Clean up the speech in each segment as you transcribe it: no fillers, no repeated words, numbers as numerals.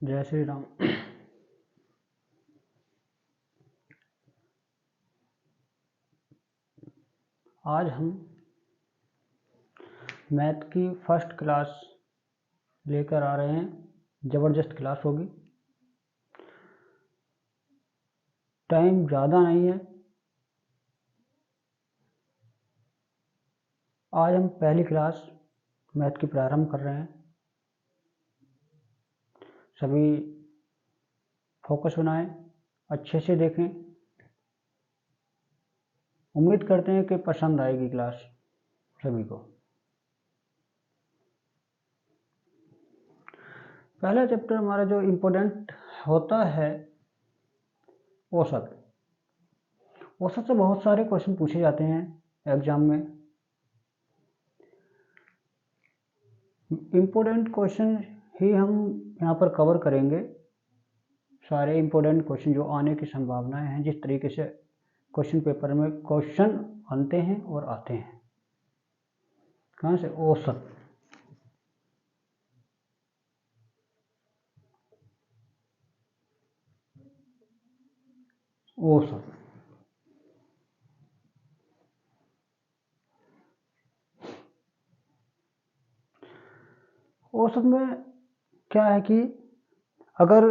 जय श्री राम। आज हम मैथ की फर्स्ट क्लास लेकर आ रहे हैं। ज़बरदस्त क्लास होगी। टाइम ज़्यादा नहीं है। आज हम पहली क्लास मैथ की प्रारंभ कर रहे हैं। सभी फोकस बनाएं, अच्छे से देखें। उम्मीद करते हैं कि पसंद आएगी क्लास सभी को। पहला चैप्टर हमारा जो इम्पोर्टेंट होता है औसत। औसत से बहुत सारे क्वेश्चन पूछे जाते हैं एग्जाम में। इम्पोर्टेंट क्वेश्चन ही हम यहाँ पर कवर करेंगे। सारे इम्पोर्टेंट क्वेश्चन जो आने की संभावनाएं हैं, जिस तरीके से क्वेश्चन पेपर में क्वेश्चन बनते हैं और आते हैं। कहाँ से? औसत। औसत औसत में क्या है कि अगर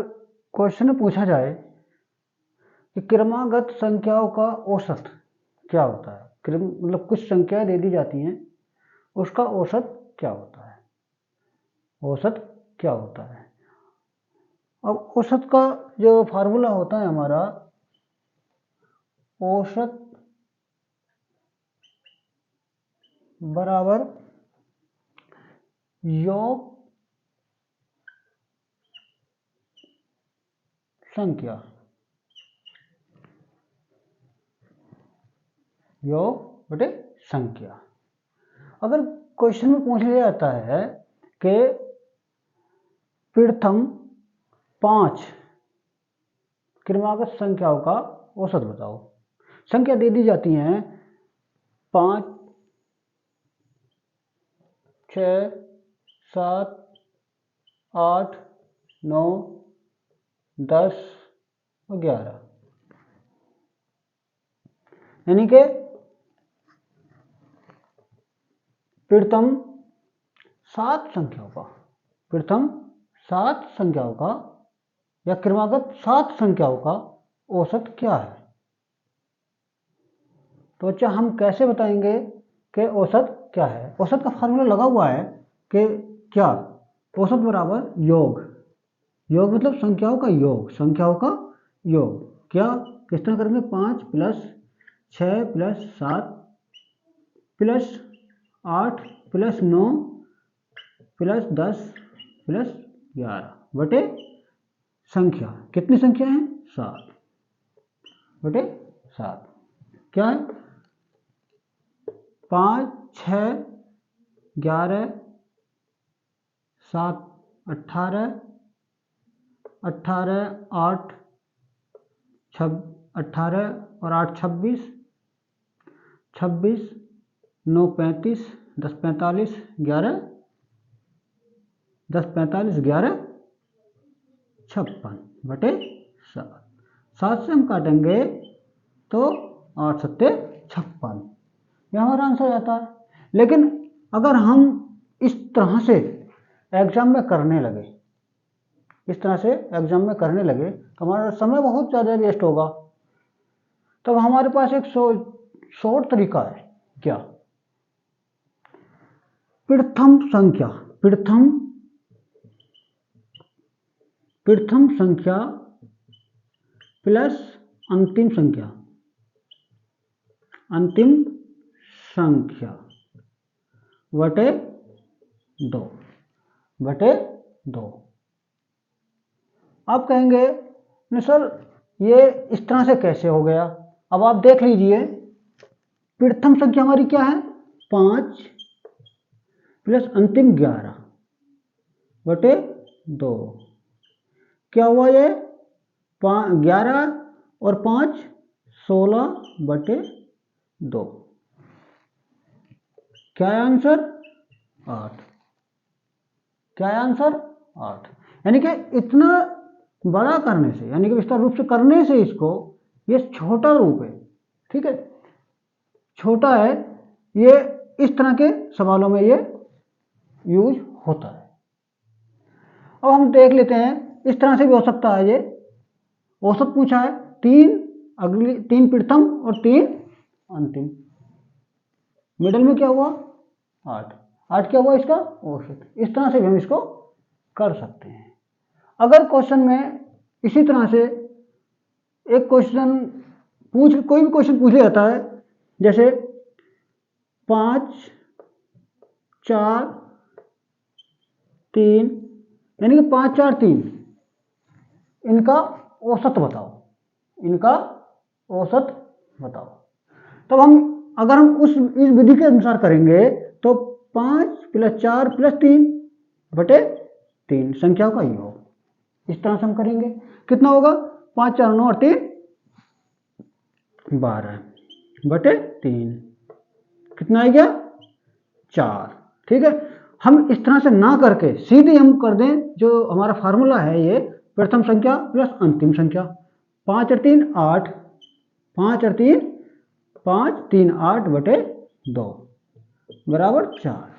क्वेश्चन में पूछा जाए कि क्रमागत संख्याओं का औसत क्या होता है, मतलब कुछ संख्याएं दे दी जाती हैं, उसका औसत क्या होता है, औसत क्या होता है। अब औसत का जो फार्मूला होता है हमारा, औसत बराबर योग संख्या, योग बटे संख्या। अगर क्वेश्चन में पूछ लिया जाता है कि प्रथम 5 क्रमागत संख्याओं का औसत बताओ। संख्या दे दी जाती हैं 5, 6, 7, 8, 9, 10 और 11, यानी कि प्रथम 7 संख्याओं का या क्रमागत 7 संख्याओं का औसत क्या है। तो बच्चा हम कैसे बताएंगे कि औसत क्या है। औसत का फार्मूला लगा हुआ है कि क्या, औसत बराबर योग, योग मतलब संख्याओं का योग, संख्याओं का योग। क्या किस तरह करेंगे? 5 plus 6 plus 7 plus 8 plus 9 plus 10 plus 11 बटे संख्या। कितनी संख्या है? 7 बटे 7। क्या है? 5, 6, 11, 7, 18, 18, 8, 18 और 8 26, 26, 9 35, 10 45, 11, 10 45, 11 56 बटे 7। 7 से हम काटेंगे तो 8 सत्ते 56, यह हमारा आंसर आता है। लेकिन अगर हम इस तरह से एग्जाम में करने लगे, इस तरह से एग्जाम में करने लगे तो हमारा समय बहुत ज़्यादा वेस्ट होगा। तब हमारे पास एक शॉर्ट तरीका है। क्या? प्रथम संख्या, प्रथम संख्या प्लस अंतिम संख्या, अंतिम संख्या बटे 2 बटे 2। आप कहेंगे नहीं सर ये इस तरह से कैसे हो गया। अब आप देख लीजिए, प्रथम संख्या हमारी क्या है? 5 प्लस अंतिम 11 बटे 2। क्या हुआ ये? 11 और 5 16 बटे 2। क्या है आंसर? 8। क्या है आंसर? 8। यानी कि इतना बड़ा करने से, यानी कि विस्तार रूप से करने से इसको, ये छोटा रूप है, ठीक है, छोटा है, ये इस तरह के सवालों में ये यूज होता है। अब हम देख लेते हैं, इस तरह से भी हो सकता है। ये औसत पूछा है, तीन प्रथम और 3 अंतिम, मिडल में क्या हुआ 8 क्या हुआ इसका औसत। इस तरह से भी हम इसको कर सकते हैं। अगर क्वेश्चन में इसी तरह से एक क्वेश्चन कोई भी क्वेश्चन पूछ लिया जाता है, जैसे 5 4 3, यानी कि 5 4 3, इनका औसत बताओ, इनका औसत बताओ। तब अगर हम इस विधि के अनुसार करेंगे तो 5 + 4 + 3 बटे 3 संख्याओं का योग, इस तरह से हम करेंगे। कितना होगा 5 4 9 और 3 12 बटे 3, कितना आ गया 4, ठीक है। हम इस तरह से ना करके सीधे हम कर दें जो हमारा फार्मूला है, ये प्रथम संख्या प्लस अंतिम संख्या, 5 और 3 8, 5 और 3 5 3 8 बटे 2 बराबर 4,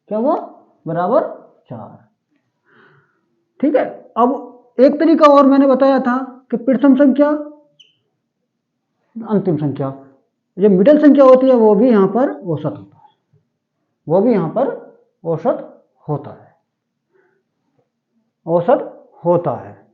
क्या हुआ बराबर 4, ठीक है। अब एक तरीका और मैंने बताया था कि प्रथम संख्या अंतिम संख्या, जो मिडिल संख्या होती है वो भी यहाँ पर औसत होता है, वो भी यहाँ पर औसत होता है, औसत होता है।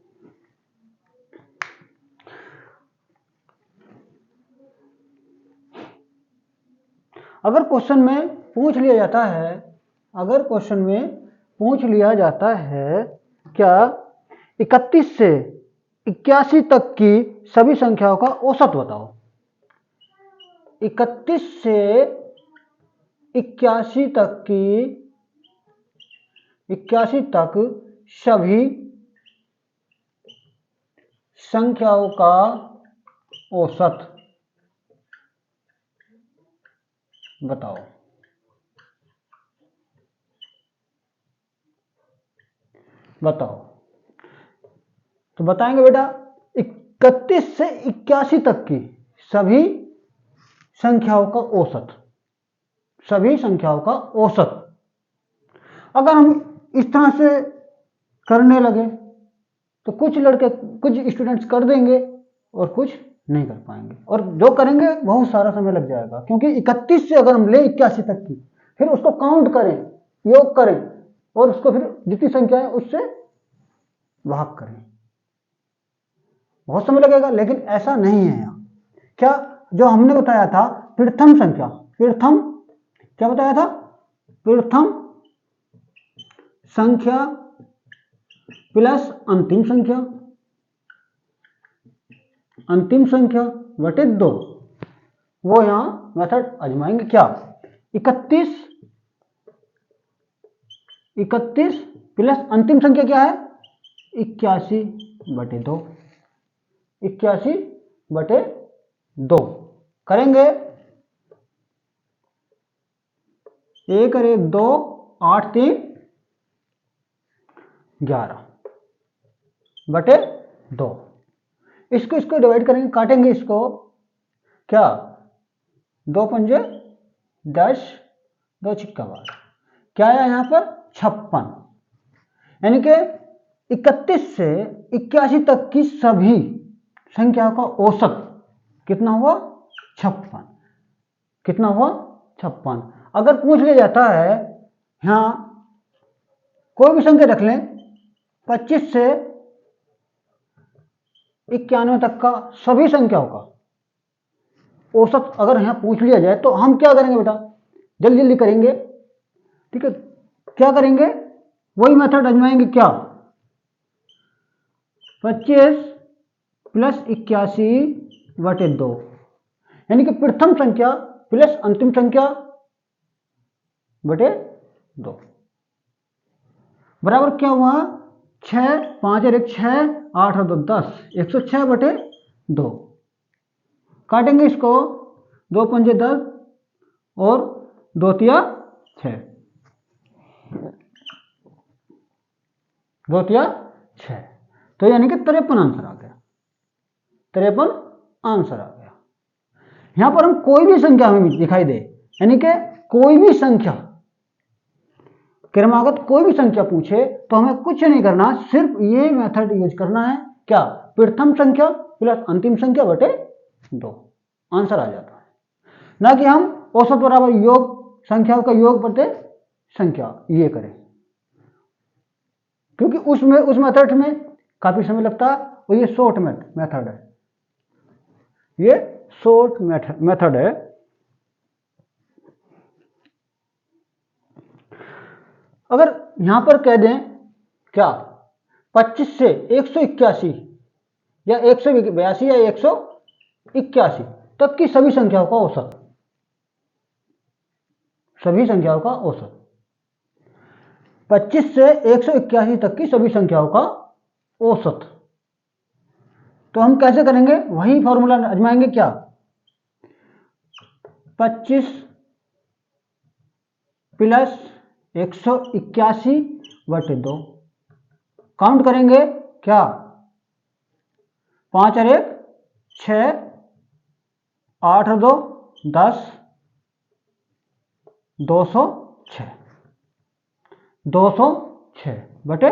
अगर क्वेश्चन में पूछ लिया जाता है, अगर क्वेश्चन में पूछ लिया जाता है क्या 31 से 81 तक की सभी संख्याओं का औसत बताओ, 31 से 81 तक की 81 तक सभी संख्याओं का औसत बताओ। बताओ तो बताएंगे बेटा 31 से 81 तक की सभी संख्याओं का औसत, सभी संख्याओं का औसत। अगर हम इस तरह से करने लगे तो कुछ लड़के, कुछ स्टूडेंट्स कर देंगे और कुछ नहीं कर पाएंगे, और जो करेंगे बहुत सारा समय लग जाएगा, क्योंकि 31 से अगर हम ले 81 तक की, फिर उसको काउंट करें, योग करें, और उसको फिर जितनी संख्या है उससे भाग करें, बहुत समय लगेगा। लेकिन ऐसा नहीं है यहाँ, क्या जो हमने बताया था प्रथम संख्या, प्रथम क्या बताया था, प्रथम संख्या प्लस अंतिम संख्या, अंतिम संख्या बटे 2, वो यहां मेथड आजमाएंगे। क्या 31 प्लस अंतिम संख्या क्या है 81 बटे 2, 81 बटे 2 करेंगे, 1 और 1 2, 8 3 11 बटे 2, इसको डिवाइड करेंगे, काटेंगे इसको, क्या 2 पंजे 10, 2 छिक्का 12, क्या आया यहां पर 56, यानी कि 31 से 81 तक की सभी संख्याओं का औसत कितना हुआ 56, कितना हुआ 56। अगर पूछ लिया जाता है यहां कोई भी संख्या रख लें 25 से 91 तक का सभी संख्याओं का औसत अगर यहां पूछ लिया जाए, तो हम क्या करेंगे बेटा, जल्दी जल्दी करेंगे, ठीक है। क्या करेंगे, वही मेथड आजमाएंगे। क्या 25 प्लस 81 बटे 2, यानी कि प्रथम संख्या प्लस अंतिम संख्या बटे 2 बराबर क्या हुआ 6, 5 और 1 6, 8 और 2 10, 106 बटे 2, काटेंगे इसको, 2 पंजे 10 और 2 तिया 6, 2 तिया 6, तो यानी कि 53 आंसर आ गया, 53 आंसर आ गया। यहां पर हम कोई भी संख्या हमें दिखाई दे, यानी कि कोई भी संख्या, क्रमागत कोई भी संख्या पूछे तो हमें कुछ नहीं करना, सिर्फ ये मेथड यूज करना है, क्या, प्रथम संख्या प्लस अंतिम संख्या बटे 2, आंसर आ जाता है। ना कि हम औसत बराबर योग, संख्याओं का योग बटे संख्या ये करें, क्योंकि उस मेथड में काफी समय लगता है, और ये शॉर्ट मेथड है, ये शॉर्ट मेथड है। अगर यहां पर कह दें क्या, 25 से 181 या 182 या 181 तक की सभी संख्याओं का औसत, सभी संख्याओं का औसत, 25 से 181 तक की सभी संख्याओं का औसत, तो हम कैसे करेंगे, वही फॉर्मूला आजमाएंगे, क्या, 25 प्लस 181 बटे 2, काउंट करेंगे, क्या, 5 और 1 6, 8 और 2 10, 206, 206 बटे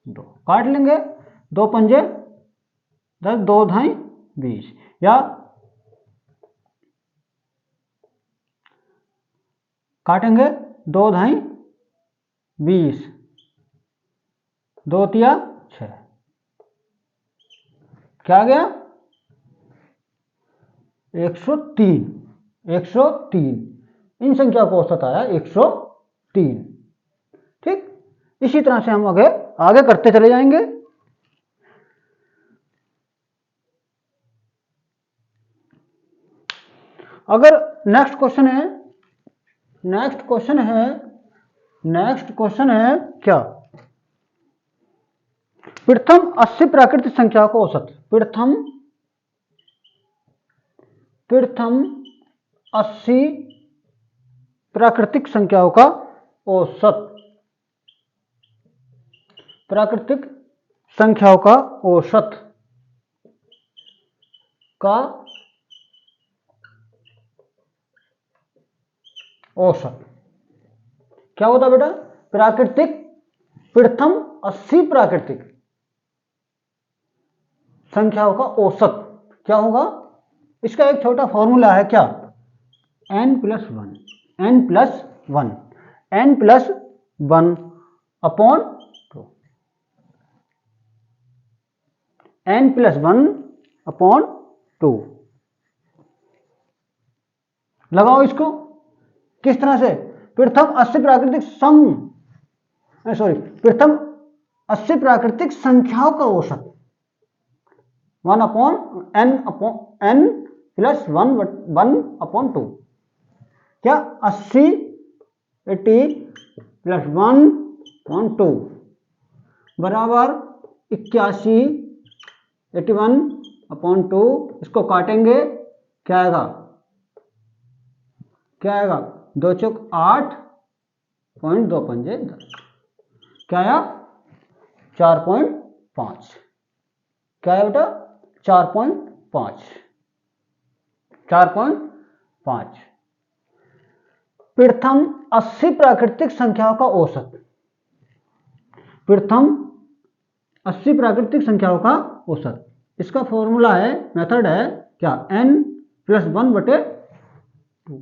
2, काट लेंगे, 2 पंजे 10, 2 ढाई 20, या काटेंगे 2 ढाई 20, 2 तिया 6, क्या आ गया, 103, 103, इन संख्या को औसत आया 103। ठीक, इसी तरह से हम आगे आगे करते चले जाएंगे। अगर नेक्स्ट क्वेश्चन है, नेक्स्ट क्वेश्चन है क्या, प्रथम 80 प्राकृतिक संख्याओं का औसत, प्रथम 80 प्राकृतिक संख्याओं का औसत, प्राकृतिक संख्याओं का औसत का औसत क्या होता बेटा, प्राकृतिक, प्रथम 80 प्राकृतिक संख्याओं का औसत क्या होगा, इसका एक छोटा फॉर्मूला है, क्या, n plus 1, n plus 1, n plus 1 upon 2, n plus 1 upon 2, लगाओ इसको किस तरह से, प्रथम 80 प्राकृतिक प्रथम 80 प्राकृतिक संख्याओं का औसत 1 अपॉन n प्लस 1 अपॉन 2, क्या, 80 प्लस 1 अपॉन 2 बराबर 81, 81 अपॉन 2, इसको काटेंगे, क्या आएगा, क्या आएगा, 2 चौक 8 पॉइंट 2 पंजे 10, क्या आया, 4.5, क्या है बेटा, 4.5, 4.5, प्रथम 80 प्राकृतिक संख्याओं का औसत, प्रथम 80 प्राकृतिक संख्याओं का औसत, इसका फॉर्मूला है, मेथड है, क्या, n प्लस 1 बटे 2,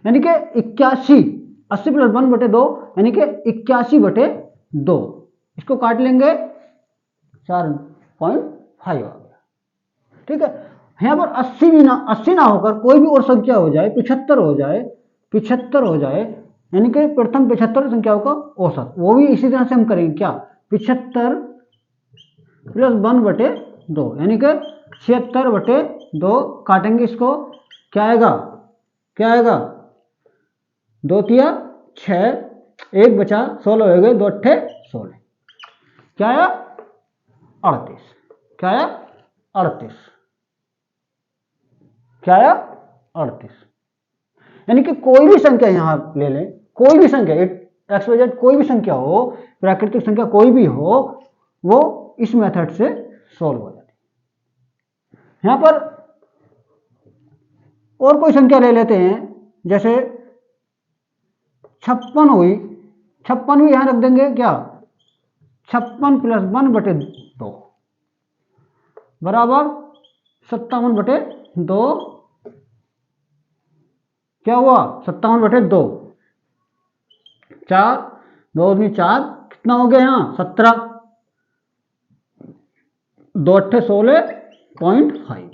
यानी कि 81, 80 प्लस 1 बटे 2 यानी कि 81 बटे 2, इसको काट लेंगे, 4.5 आ गया। ठीक है, यहां पर 80 ना होकर कोई भी और संख्या हो जाए, 75 हो जाए, 75 हो जाए, यानी कि प्रथम 75 संख्याओं का औसत, वो भी इसी तरह से हम करेंगे, क्या, 75 प्लस 1 बटे 2 यानी कि 76 बटे 2, काटेंगे इसको, क्या आएगा, क्या आएगा, 2 तिया 6, 1 बचा 16 हो गए, 2 अट्ठे 16, क्या आया, 38, क्या आया, 38, क्या आया, 38, यानी कि कोई भी संख्या यहां ले लें, कोई भी संख्या एक्स वाई जेड कोई भी संख्या हो, प्राकृतिक संख्या कोई भी हो, वो इस मेथड से सॉल्व हो जाती है। यहां पर और कोई संख्या ले लेते हैं, जैसे 56 हुई, 56 भी यहां रख देंगे क्या, 56 प्लस 1/2 बराबर 57/2, क्या हुआ 57/2, 4 2 दूनी 4, कितना हो गया यहाँ 17, 2 8 16.5,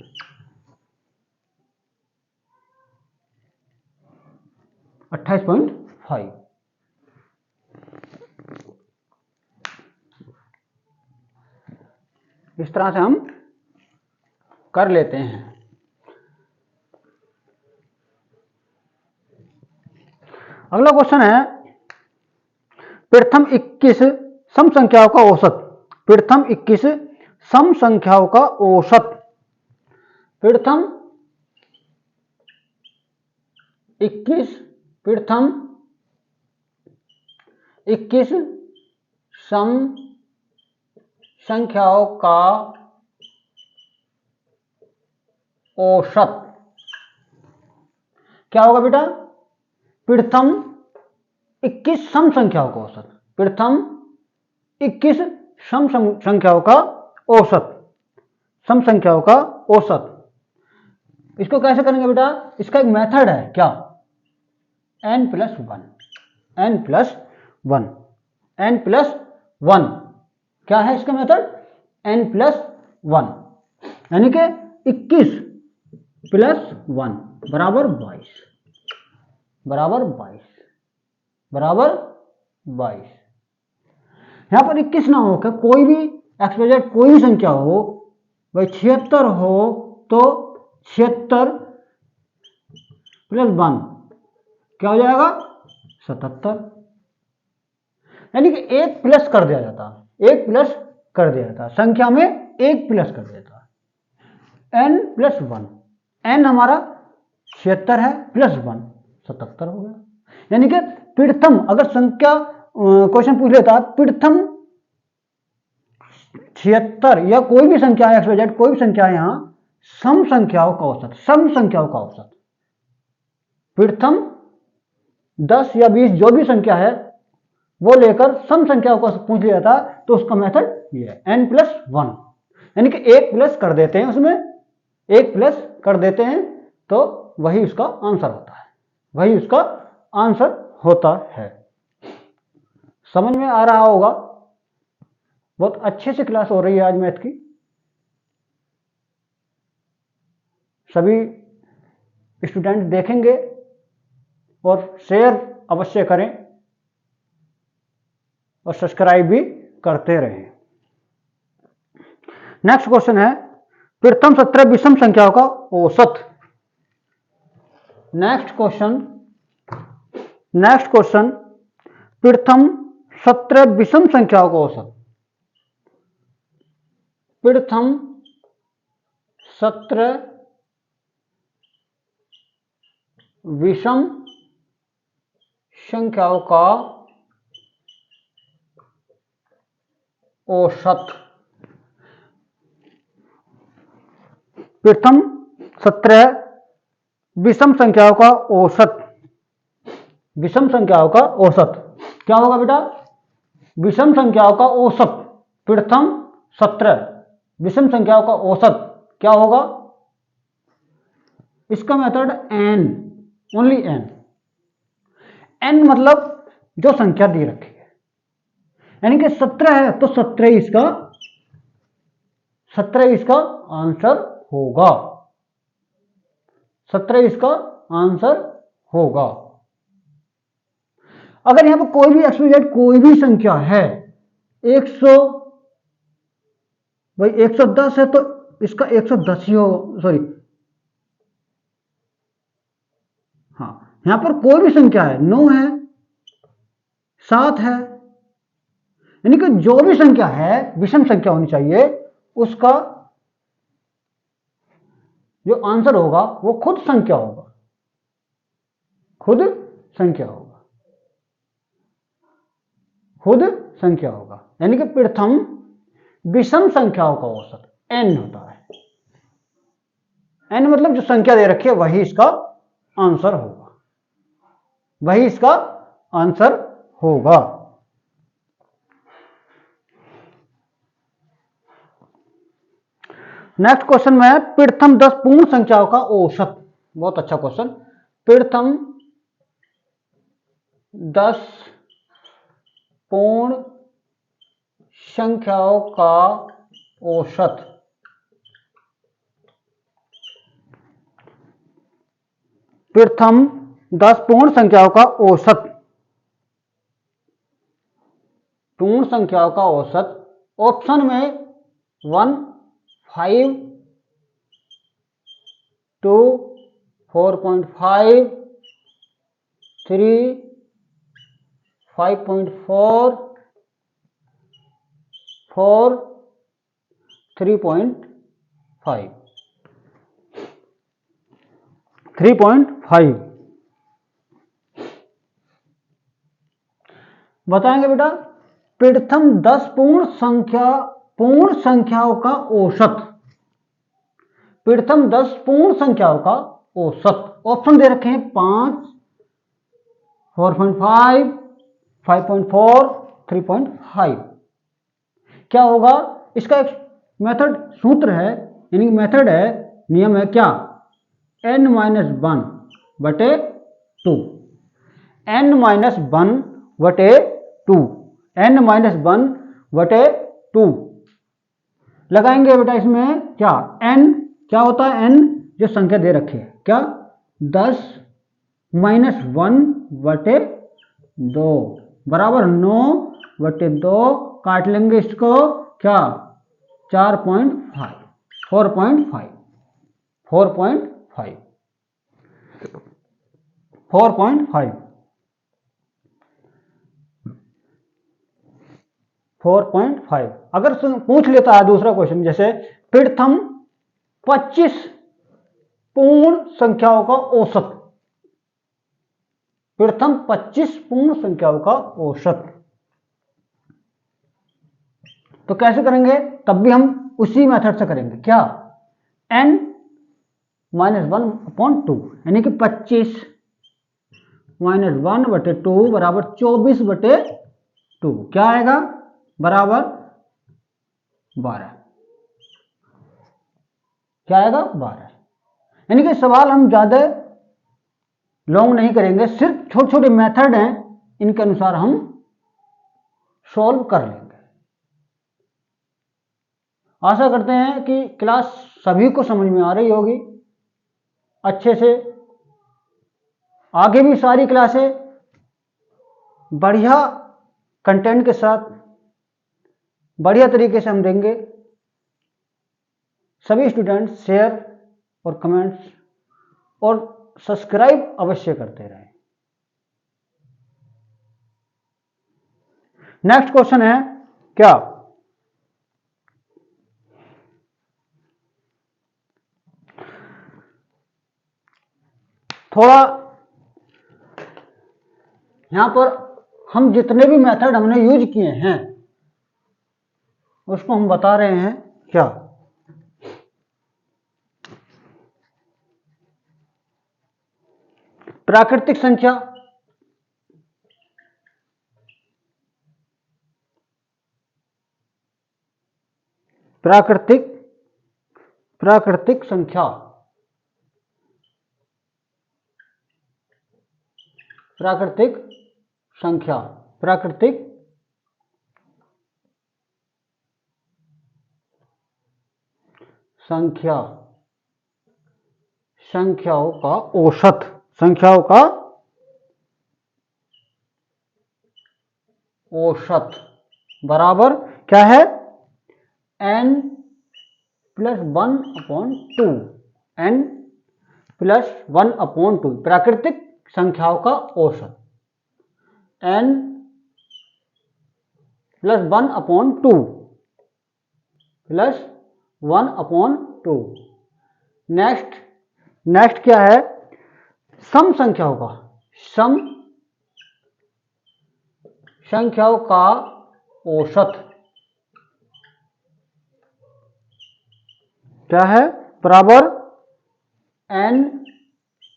28.5। इस तरह से हम कर लेते हैं। अगला क्वेश्चन है, प्रथम 21 सम संख्याओं का औसत। प्रथम 21 सम संख्याओं का औसत। प्रथम 21 सम संख्याओं का औसत क्या होगा बेटा, प्रथम 21 सम संख्याओं का औसत। प्रथम 21 सम संख्याओं का औसत, सम संख्याओं का औसत। इसको कैसे करेंगे बेटा, इसका एक मेथड है क्या, n+1, n+1, n+1 क्या है इसका मेथड, n+1, यानी कि 21 + 1 बराबर 22, बराबर 22। यहां पर 21 ना हो, कोई भी एक्स वाई जेड कोई भी संख्या हो, भाई 76 हो तो 76 + 1 क्या हो जाएगा 77, यानी कि एक प्लस कर दिया जाता, एक प्लस कर दिया जाता, संख्या में एक प्लस कर दिया जाता। n+1, n हमारा 76 है, +1 77 हो गया। यानी कि प्रथम, अगर संख्या क्वेश्चन पूछ लेता प्रथम 76 या कोई भी संख्या है, एक्स वाई जेड कोई भी संख्या है, यहां सम संख्याओं का औसत, सम संख्याओं का औसत, प्रथम 10 या 20 जो भी संख्या है वो लेकर सम संख्याओं को पूछ लिया था, तो उसका मेथड ये है n+1, यानी कि एक प्लस कर देते हैं, उसमें एक प्लस कर देते हैं तो वही उसका आंसर होता है, वही उसका आंसर होता है। समझ में आ रहा होगा, बहुत अच्छे से क्लास हो रही है आज मैथ की। सभी स्टूडेंट देखेंगे और शेयर अवश्य करें और सब्सक्राइब भी करते रहें। नेक्स्ट क्वेश्चन है, प्रथम 17 विषम संख्याओं का औसत। नेक्स्ट क्वेश्चन, प्रथम 17 विषम संख्याओं का औसत। प्रथम 17 विषम संख्याओं का औसत। प्रथम 17 विषम संख्याओं का औसत, विषम संख्याओं का औसत क्या होगा बेटा, विषम संख्याओं का औसत, प्रथम 17 विषम संख्याओं का औसत क्या होगा, इसका method n, only n। n मतलब जो संख्या दी रखी है, यानी कि 17 है तो 17 इसका आंसर होगा, 17 इसका आंसर होगा। अगर यहां पर कोई भी एक्स वाई जेड कोई भी संख्या है, 100 भाई 110 है तो इसका 110 ही होगा, सॉरी हाँ, यहां पर कोई भी संख्या है, 9 है, 7 है, यानी कि जो भी संख्या है विषम संख्या होनी चाहिए, उसका जो आंसर होगा वो खुद संख्या होगा, खुद संख्या होगा। खुद संख्याओं का, यानी कि प्रथम विषम संख्याओं का औसत n होता है। n मतलब जो संख्या दे रखी है वही इसका आंसर होगा, वही इसका आंसर होगा। नेक्स्ट क्वेश्चन में है प्रथम 10 पूर्ण संख्याओं का औसत। बहुत अच्छा क्वेश्चन। प्रथम 10 पूर्ण संख्याओं का औसत। प्रथम 10 पूर्ण संख्याओं का औसत। पूर्ण संख्याओं का औसत ऑप्शन में 1, 5, 2, 4.5, 3, 5.4, 4, 3.5, 3.5 बताएंगे बेटा। प्रथम 10 पूर्ण संख्याओं का औसत। प्रथम 10 पूर्ण संख्याओं का औसत। ऑप्शन दे रखे हैं 5, 4.5, 5.4, 3.5। क्या होगा इसका? एक मेथड सूत्र है, यानी मेथड है, नियम है क्या? n-1 बटे 2, n-1 बटे 2, n-1 बटे 2 लगाएंगे बेटा। इसमें क्या n क्या होता है? n जो संख्या दे रखी है, क्या 10 - 1 बटे 2 बराबर 9 बटे 2। काट लेंगे इसको, क्या 4.5, 4.5, 4.5, 4.5, 4.5। अगर पूछ लेता है दूसरा क्वेश्चन, जैसे प्रथम 25 पूर्ण संख्याओं का औसत। प्रथम 25 पूर्ण संख्याओं का औसत तो कैसे करेंगे? तब भी हम उसी मेथड से करेंगे, क्या n-1/2, यानी कि 25 - 1 बटे 2 बराबर 24 बटे 2। क्या आएगा? बराबर 12। क्या आएगा? 12। यानी कि सवाल हम ज्यादा लॉन्ग नहीं करेंगे, सिर्फ छोटे छोटे मेथड हैं, इनके अनुसार हम सॉल्व कर लेंगे। आशा करते हैं कि क्लास सभी को समझ में आ रही होगी अच्छे से। आगे भी सारी क्लासें बढ़िया कंटेंट के साथ बढ़िया तरीके से हम देंगे। सभी स्टूडेंट शेयर और कमेंट्स और सब्सक्राइब अवश्य करते रहें। नेक्स्ट क्वेश्चन है क्या? थोड़ा यहां पर हम जितने भी मेथड हमने यूज किए हैं उसको हम बता रहे हैं क्या? प्राकृतिक संख्या, प्राकृतिक संख्या, प्राकृतिक संख्या, प्राकृतिक संख्या, संख्याओं का औसत, संख्याओं का औसत बराबर क्या है? n+1/2, n+1/2 प्राकृतिक संख्याओं का औसत, n+1/2 +1/2। नेक्स्ट क्या है? सम संख्याओं का, संख्याओं का औसत क्या है, बराबर n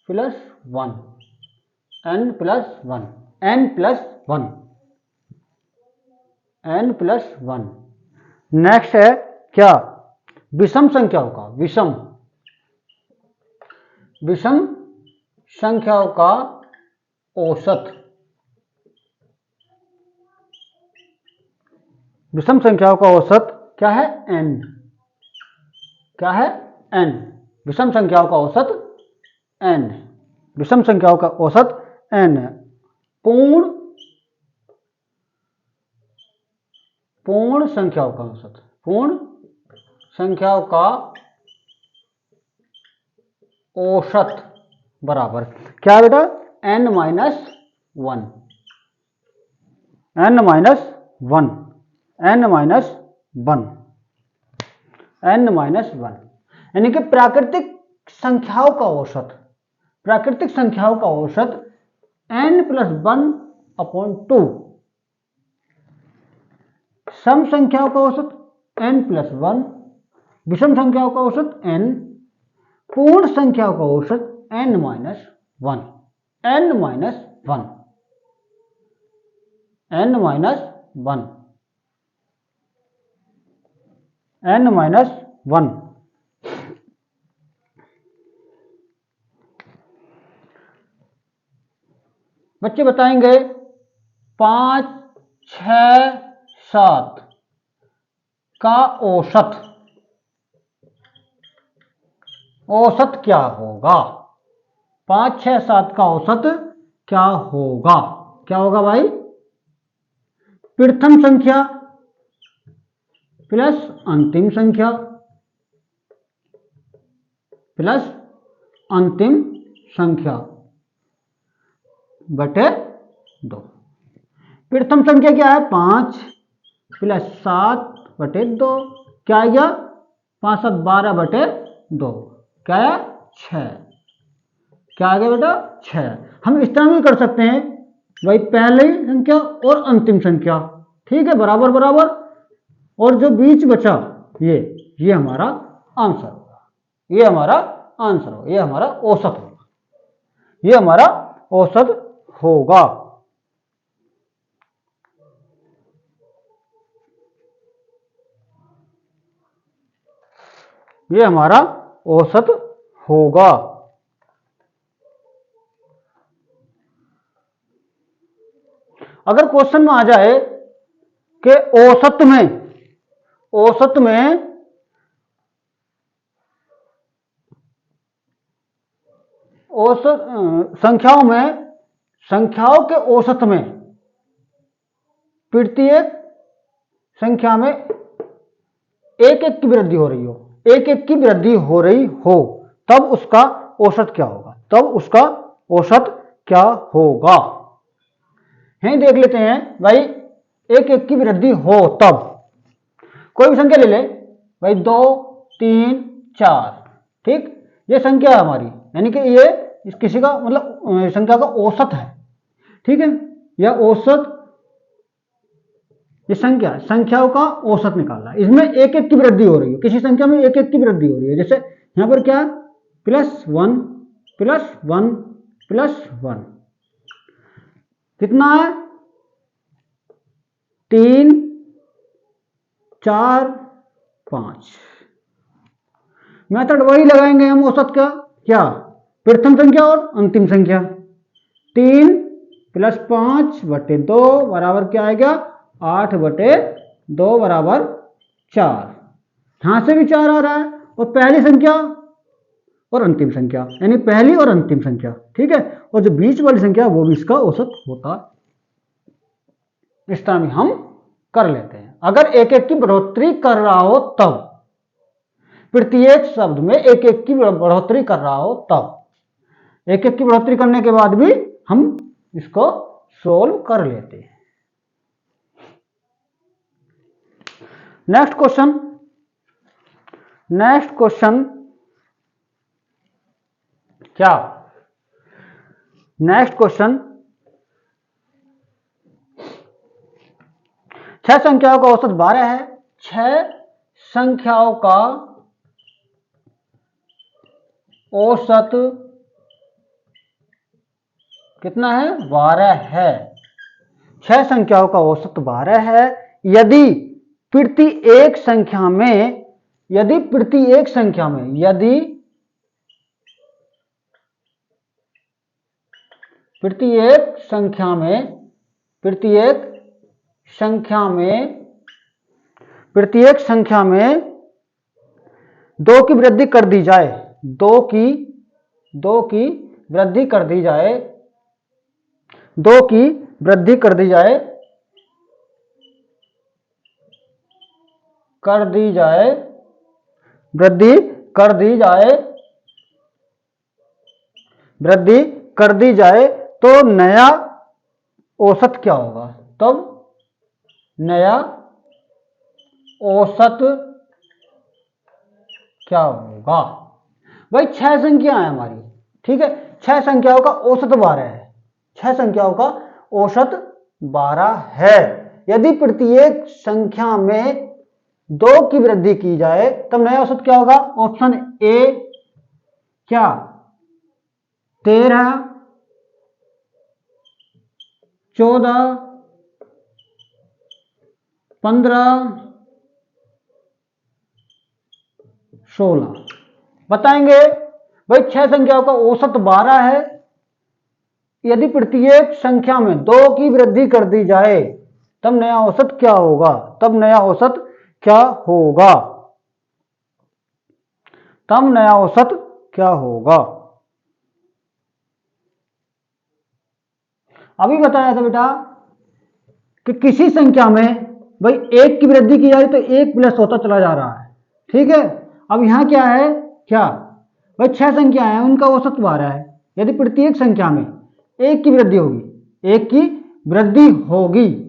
plus one, n plus one, n plus one, n plus one. Next है क्या, विषम संख्याओं का, विषम विषम संख्याओं का औसत, विषम संख्याओं का औसत क्या है, n, क्या है n, विषम संख्याओं का औसत n, विषम संख्याओं का औसत n है। पूर्ण संख्याओं का औसत, पूर्ण संख्याओं का औसत बराबर क्या है बेटा, n minus one, n minus one, n minus one, n minus one, यानी कि प्राकृतिक संख्याओं का औसत, प्राकृतिक संख्याओं का औसत n plus one upon two, सम संख्याओं का औसत n प्लस वन, विषम संख्याओं का औसत n, पूर्ण संख्याओं का औसत n minus one, n minus one, n minus one, n minus one. बच्चे बताएंगे 5, 6, 7 का औसत, औसत क्या होगा, 5, 6, 7 का औसत क्या होगा, क्या होगा भाई, प्रथम संख्या प्लस अंतिम संख्या प्लस अंतिम संख्या बटे 2। प्रथम संख्या क्या है, 5 प्लस 7 बटे 2, क्या आ गया, 5 7 12 बटे 2, क्या है 6, क्या आ गया बेटा 6। हम इस तरह भी कर सकते हैं भाई, पहली संख्या और अंतिम संख्या, ठीक है, बराबर बराबर, और जो बीच बचा ये हमारा आंसर होगा, ये हमारा आंसर होगा, ये हमारा औसत होगा, ये हमारा औसत होगा। ये हमारा औसत होगा। अगर क्वेश्चन में आ जाए कि औसत में औसत संख्याओं के औसत में प्रत्येक संख्या में एक एक की वृद्धि हो रही हो, एक एक की वृद्धि हो रही हो, तब उसका औसत क्या होगा, तब उसका औसत क्या होगा, हैं देख लेते हैं भाई। एक एक की वृद्धि हो तब कोई भी संख्या ले ले भाई, 2, 3, 4, ठीक, ये संख्या है हमारी, यानी कि ये किसी का मतलब संख्या का औसत है, ठीक है, यह औसत, ये संख्याओं का औसत निकालना है, इसमें एक एक की वृद्धि हो रही है, किसी संख्या में एक एक की वृद्धि हो रही है, जैसे यहां पर क्या, plus one plus one plus one, कितना है 3, 4, 5। मेथड वही लगाएंगे हम औसत का, क्या, प्रथम संख्या और अंतिम संख्या, 3 प्लस 5 बटे 2 बराबर क्या आएगा, 8 बटे 2 बराबर 4, यहां से भी 4 आ रहा है, और पहली संख्या और अंतिम संख्या, यानी पहली और अंतिम संख्या, ठीक है, और जो बीच वाली संख्या वो भी इसका औसत होता है। इस तरह में हम कर लेते हैं। अगर एक एक की बढ़ोतरी कर रहा हो तब, प्रत्येक शब्द में एक एक की बढ़ोतरी कर रहा हो तब, एक एक की बढ़ोतरी करने के बाद भी हम इसको सोल्व कर लेते हैं। नेक्स्ट क्वेश्चन क्या, नेक्स्ट क्वेश्चन छह संख्याओं का औसत 12 है। छह संख्याओं का औसत कितना है? 12 है। छह संख्याओं का औसत 12 है। यदि प्रति एक संख्या में यदि प्रति एक संख्या में यदि प्रति एक संख्या में प्रत्येक संख्या में 2 की वृद्धि कर दी जाए, 2 की वृद्धि कर दी जाए, 2 की वृद्धि कर दी जाए, वृद्धि कर दी जाए तो नया औसत क्या होगा? तब नया औसत क्या होगा? भाई 6 संख्या है हमारी, ठीक है, 6 संख्याओं का औसत 12 है। 6 संख्याओं का औसत 12 है। यदि प्रत्येक संख्या में 2 की वृद्धि की जाए तब नया औसत क्या होगा? ऑप्शन ए क्या 13, 14, 15, 16 बताएंगे। भाई 6 संख्याओं का औसत 12 है। यदि प्रत्येक संख्या में 2 की वृद्धि कर दी जाए तब नया औसत क्या होगा? तब नया औसत क्या होगा? अभी बताया था बेटा कि किसी संख्या में भाई 1 की वृद्धि की जा रही तो 1 प्लस होता चला जा रहा है, ठीक है। अब यहां क्या है? क्या भाई 6 संख्या है, उनका औसत 12 है। यदि प्रत्येक संख्या में 1 की वृद्धि होगी, 1 की वृद्धि होगी,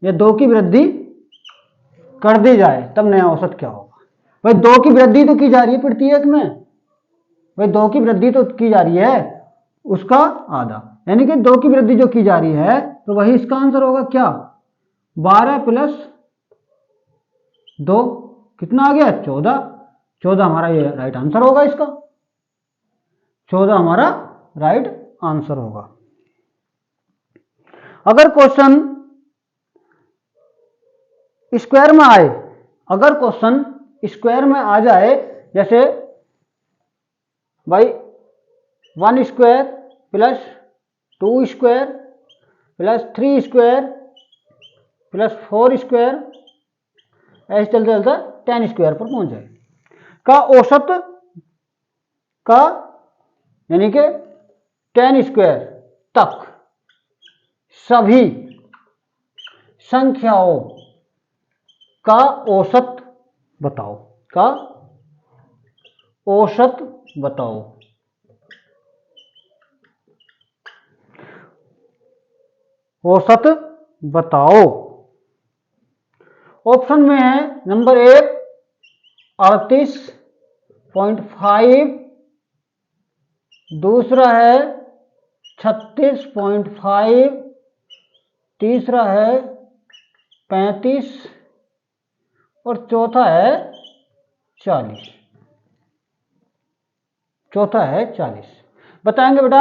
या 2 की वृद्धि कर दी जाए तब नया औसत क्या होगा? भाई 2 की वृद्धि तो की जा रही है प्रत्येक में, भाई 2 की वृद्धि तो की जा रही है, उसका आधा, यानी कि 2 की वृद्धि जो की जा रही है तो वही इसका आंसर होगा। क्या 12 प्लस 2 कितना आ गया? 14। 14 हमारा ये राइट आंसर होगा। इसका 14 हमारा राइट आंसर होगा। अगर क्वेश्चन स्क्वायर में आए, अगर क्वेश्चन स्क्वायर में आ जाए, जैसे भाई 1 square plus 2 square plus 3 square plus 4 square, ऐसे चलते चलते 10 स्क्वायर पर पहुंच जाए का औसत का, यानी कि 10 स्क्वायर तक सभी संख्याओं का औसत बताओ। का औसत बताओ। औसत बताओ। ऑप्शन में है नंबर 1 38.5, दूसरा है 36.5, तीसरा है 35 और चौथा है 40। बताएंगे बेटा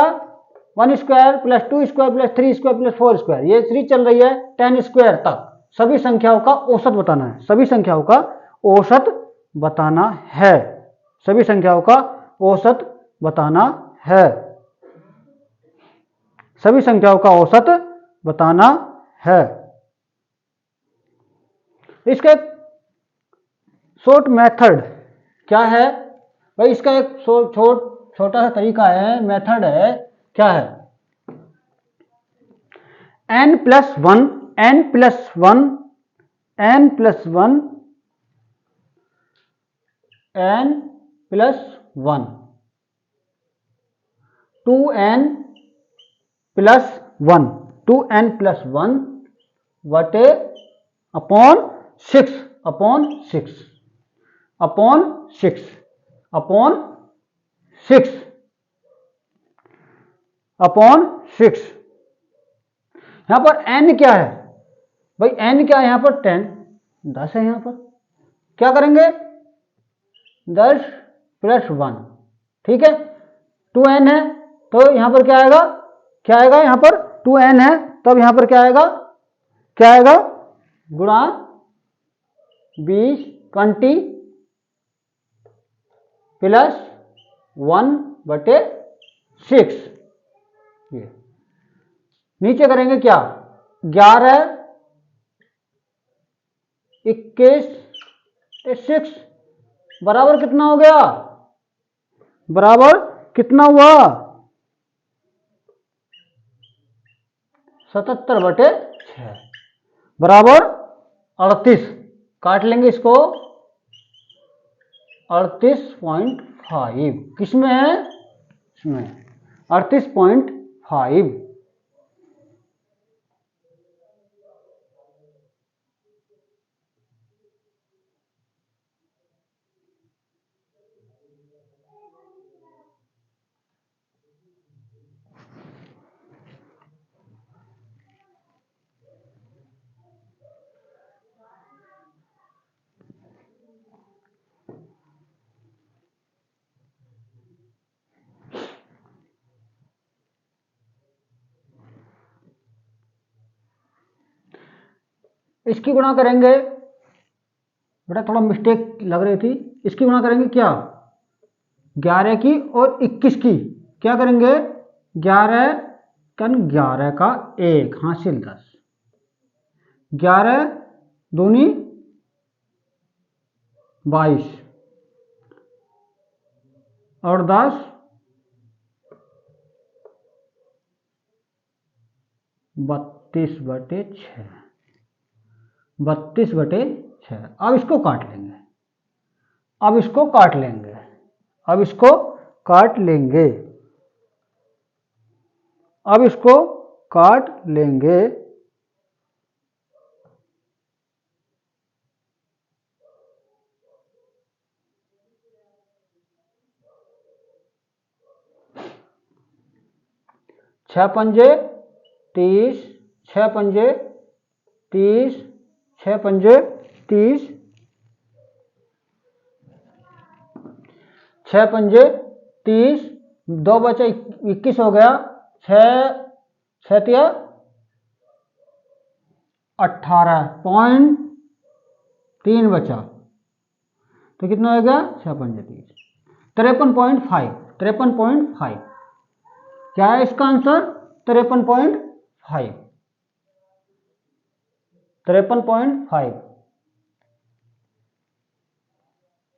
1 square plus 2 square plus 3 square plus 4 square, ये सीरीज चल रही है 10 स्क्वायर तक। सभी संख्याओं का औसत बताना है, सभी संख्याओं का औसत बताना है, सभी संख्याओं का औसत बताना है, सभी संख्याओं का औसत बताना है। इसका एक शॉर्ट मेथड क्या है? भाई इसका एक छोटा सा तरीका है, मेथड है, क्या है? n plus 1 n plus 1 n plus 1 n plus 1 2n plus 1 2n plus 1 बटे upon 6 upon 6 upon 6 upon 6 upon 6, यहाँ पर n क्या है भाई, n क्या है यहाँ पर 10, 10 है यहाँ पर। क्या करेंगे 10 प्लस 1, ठीक है 2n है, तो यहाँ पर क्या आएगा, क्या आएगा यहाँ पर 2n है, तब यहाँ पर क्या आएगा, क्या आएगा गुणा 20 प्लस 1/6। ये नीचे करेंगे क्या 11 21 6 बराबर कितना हो गया, बराबर कितना हुआ 77/6 बराबर 38। काट लेंगे इसको 38.5 किसमें है, इसमें 38.5। इसकी गुणा करेंगे, बेटा थोड़ा मिस्टेक लग रही थी, इसकी गुणा करेंगे क्या 11 की और 21 की, क्या करेंगे 11 कन 11 का 1 हासिल 10, 11 दूनी 22 और 10 32/6, 32/6। अब इसको काट लेंगे, अब इसको काट लेंगे, अब इसको काट लेंगे, अब इसको काट लेंगे। छः पंजे 30, 6 पंजे 30, 6 पंजे 30, 6 पंजे 30, 2 बचे 21 हो गया, 6 18.3 बचा, तो कितना हो गया 6 पंजे 30, 53.5, 53.5 क्या है इसका आंसर 53.5, 53.5,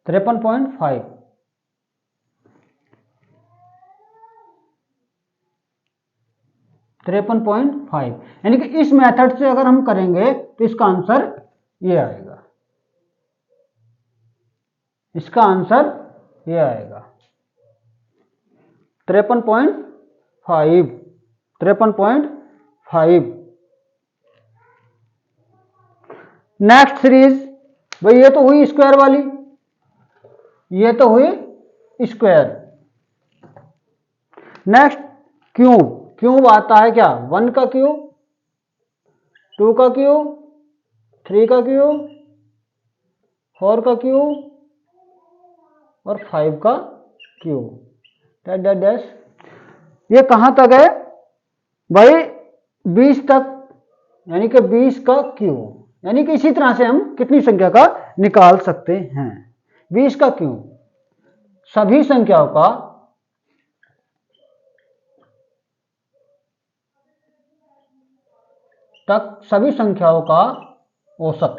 53.5। तिरपन पॉइंट फाइव, यानी कि इस मेथड से अगर हम करेंगे तो इसका आंसर ये आएगा, इसका आंसर ये आएगा 53.5, 53.5। नेक्स्ट सीरीज भाई, ये तो हुई स्क्वायर वाली, ये तो हुई स्क्वायर। नेक्स्ट क्यूब, क्यूब आता है क्या 1 का क्यूब, 2 का क्यूब, 3 का क्यूब, 4 का क्यूब और 5 का क्यूब। डैश ये कहां तक है भाई 20 तक, यानी कि 20 का क्यूब, यानी कि इसी तरह से हम कितनी संख्या का निकाल सकते हैं 20 का क्यूब, सभी संख्याओं का तक, सभी संख्याओं का औसत,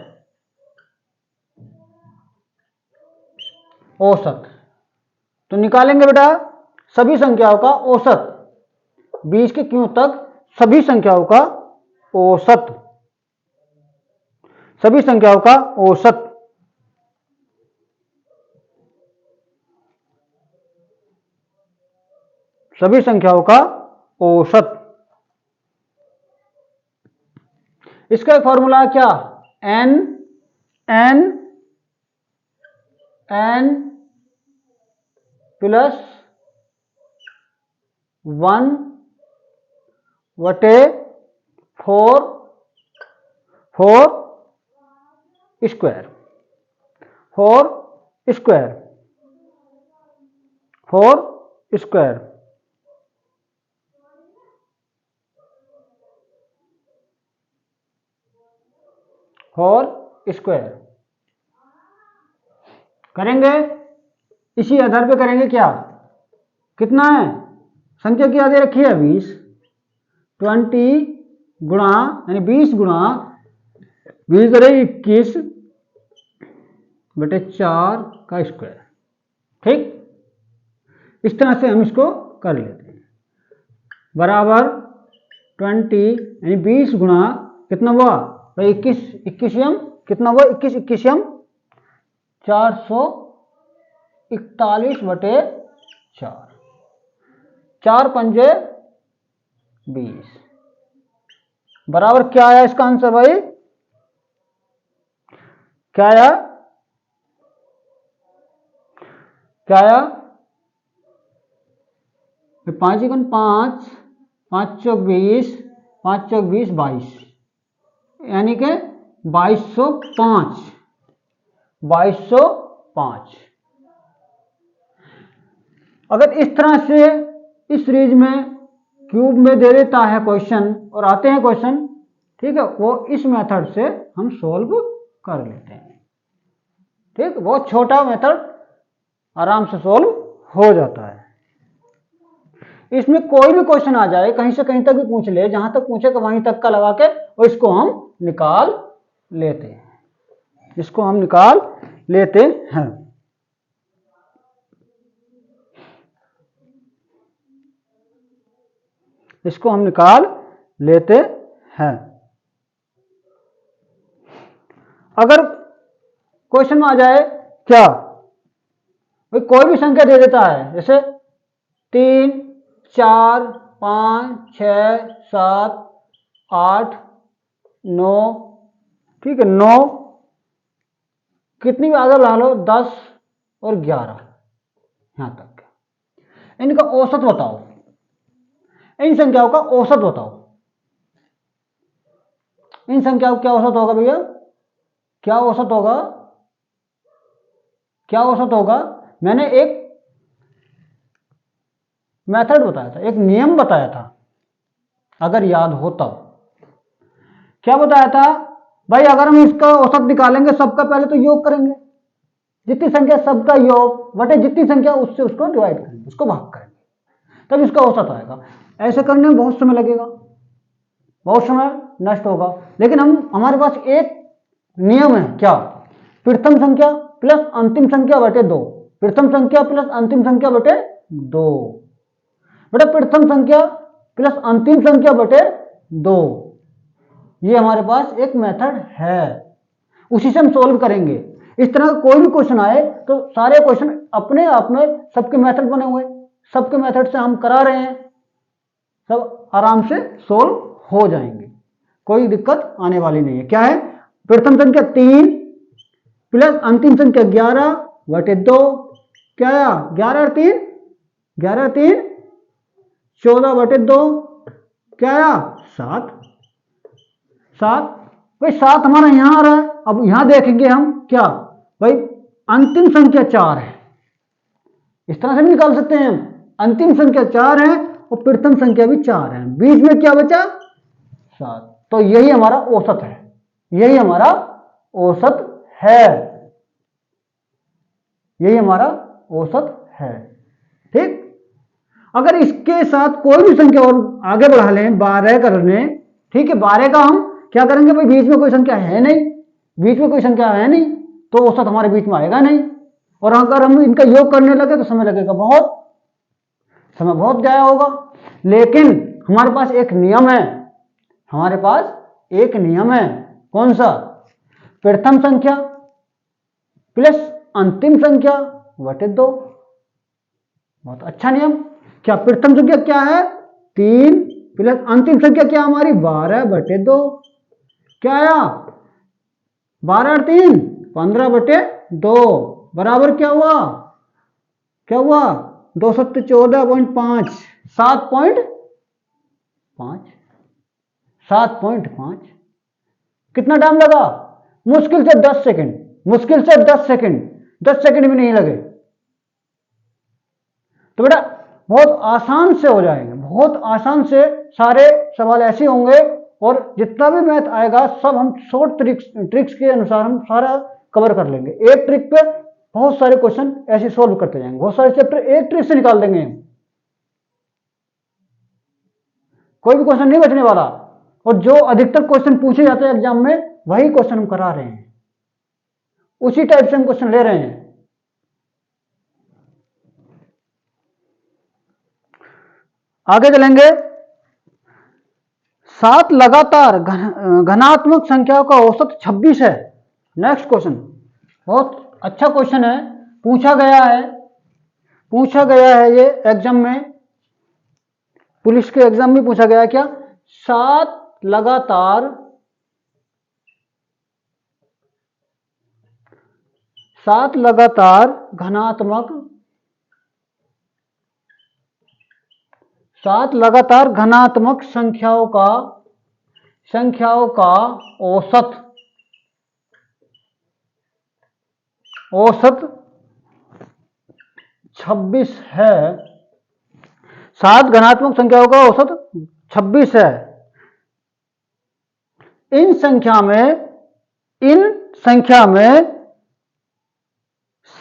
औसत तो निकालेंगे बेटा सभी संख्याओं का औसत, 20 के क्यूब तक सभी संख्याओं का औसत, सभी संख्याओं का औसत, सभी संख्याओं का औसत। इसका एक फॉर्मूला क्या n n n plus 1/4 4 4 square 4 square 4 square 4 square करेंगे, इसी आधार पे करेंगे। क्या कितना है, संख्या क्या दे रखी है 20, 20 गुणा यानी 20 गुणा 20 करें 21 बटे 4 का स्क्वायर। ठीक, इस तरह से हम इसको कर लेते हैं। बराबर 20 यानी 20 गुणा कितना हुआ भाई 21, 21 कितना हुआ 21, 21 441 बटे 4, 4 पंजे 20 बराबर क्या आया इसका आंसर भाई, क्या आया, क्या आया 5 गुण 5, 5 चौक 20, 5 चौक 20 22 यानी कि 2205, 2205। अगर इस तरह से इस सीरीज में क्यूब में दे देता है क्वेश्चन और आते हैं क्वेश्चन, ठीक है, वो इस मेथड से हम सोल्व कर लेते हैं। ठीक, बहुत छोटा मेथड आराम से सोल्व हो जाता है। इसमें कोई भी क्वेश्चन आ जाए, कहीं से कहीं तक भी पूछ ले, जहां तक पूछेगा वहीं तक का लगा के और इसको हम निकाल लेते हैं, इसको हम निकाल लेते हैं। इसको हम निकाल लेते हैं। अगर क्वेश्चन में आ जाए क्या भाई कोई भी संख्या दे देता है, जैसे 3 4 5 6 7 8 9, ठीक है 9, कितनी भी आगे बढ़ा लो 10 और 11 यहां तक, इनका औसत बताओ, इन संख्याओं का औसत बताओ, इन संख्याओं का क्या औसत होगा भैया, क्या औसत होगा, क्या औसत होगा। मैंने एक मेथड बताया था, एक नियम बताया था, अगर याद हो तब क्या बताया था भाई, अगर हम इसका औसत निकालेंगे सबका पहले तो योग करेंगे, जितनी संख्या सबका योग बटे जितनी संख्या उससे उसको डिवाइड करेंगे, उसको भाग करेंगे, तब इसका औसत आएगा। ऐसे करने में बहुत समय लगेगा, बहुत समय नष्ट होगा, लेकिन हमारे पास एक नियम है, क्या, प्रथम संख्या प्लस अंतिम संख्या बटे 2, प्रथम संख्या प्लस अंतिम संख्या बटे 2, बटे प्रथम संख्या प्लस अंतिम संख्या बटे 2, ये हमारे पास एक मेथड है, उसी से हम सोल्व करेंगे। इस तरह का कोई भी क्वेश्चन आए तो सारे क्वेश्चन अपने आप में सबके मेथड बने हुए, सबके मेथड से हम करा रहे हैं, सब आराम से सोल्व हो जाएंगे, कोई दिक्कत आने वाली नहीं है। क्या है, प्रथम संख्या 3 प्लस अंतिम संख्या 11 बटे 2, क्या आया 11 और 3 11 3 14 बटे 2, क्या आया 7 7, भाई 7 हमारा यहां आ रहा है। अब यहां देखेंगे हम क्या भाई अंतिम संख्या 4 है, इस तरह से भी निकाल सकते हैं हम, अंतिम संख्या 4 है और प्रथम संख्या भी 4 है, बीच में क्या बचा 7, तो यही हमारा औसत है, यही हमारा औसत है, यही हमारा औसत है। ठीक, अगर इसके साथ कोई भी संख्या और आगे बढ़ा लें 12 कर लें, ठीक है 12 का हम क्या करेंगे भाई, बीच में कोई संख्या है नहीं, बीच में कोई संख्या है नहीं तो औसत हमारे बीच में आएगा नहीं, और अगर हम इनका योग करने लगे तो समय लगेगा बहुत, समय बहुत जाया होगा। लेकिन हमारे पास एक नियम है, हमारे पास एक नियम है, कौन सा, प्रथम संख्या प्लस अंतिम संख्या बटे 2, बहुत अच्छा नियम। क्या प्रथम संख्या क्या है 3 प्लस अंतिम संख्या क्या हमारी 12 बटे 2, क्या आया 12 और 3 15 बटे 2 बराबर क्या हुआ, क्या हुआ 214.5, 7.5 7.5। कितना टाइम लगा? मुश्किल से 10 सेकंड, मुश्किल से 10 सेकंड, 10 सेकंड भी नहीं लगे। तो बेटा बहुत आसान से हो जाएंगे, बहुत आसान से सारे सवाल ऐसे होंगे, और जितना भी मैथ आएगा सब हम शॉर्ट ट्रिक्स के अनुसार हम सारा कवर कर लेंगे। एक ट्रिक पे बहुत सारे क्वेश्चन ऐसे सॉल्व करते जाएंगे, बहुत सारे चैप्टर एक ट्रिक से निकाल देंगे, कोई भी क्वेश्चन नहीं बचने वाला। और जो अधिकतर क्वेश्चन पूछे जाते हैं एग्जाम में वही क्वेश्चन हम करा रहे हैं, उसी टाइप से हम क्वेश्चन ले रहे हैं। आगे चलेंगे। 7 लगातार घनात्मक संख्याओं का औसत 26 है। नेक्स्ट क्वेश्चन बहुत अच्छा क्वेश्चन है, पूछा गया है ये एग्जाम में, पुलिस के एग्जाम में पूछा गया है क्या? 7 लगातार घनात्मक संख्याओं का औसत 26 है। 7 घनात्मक संख्याओं का औसत 26 है। इन संख्या में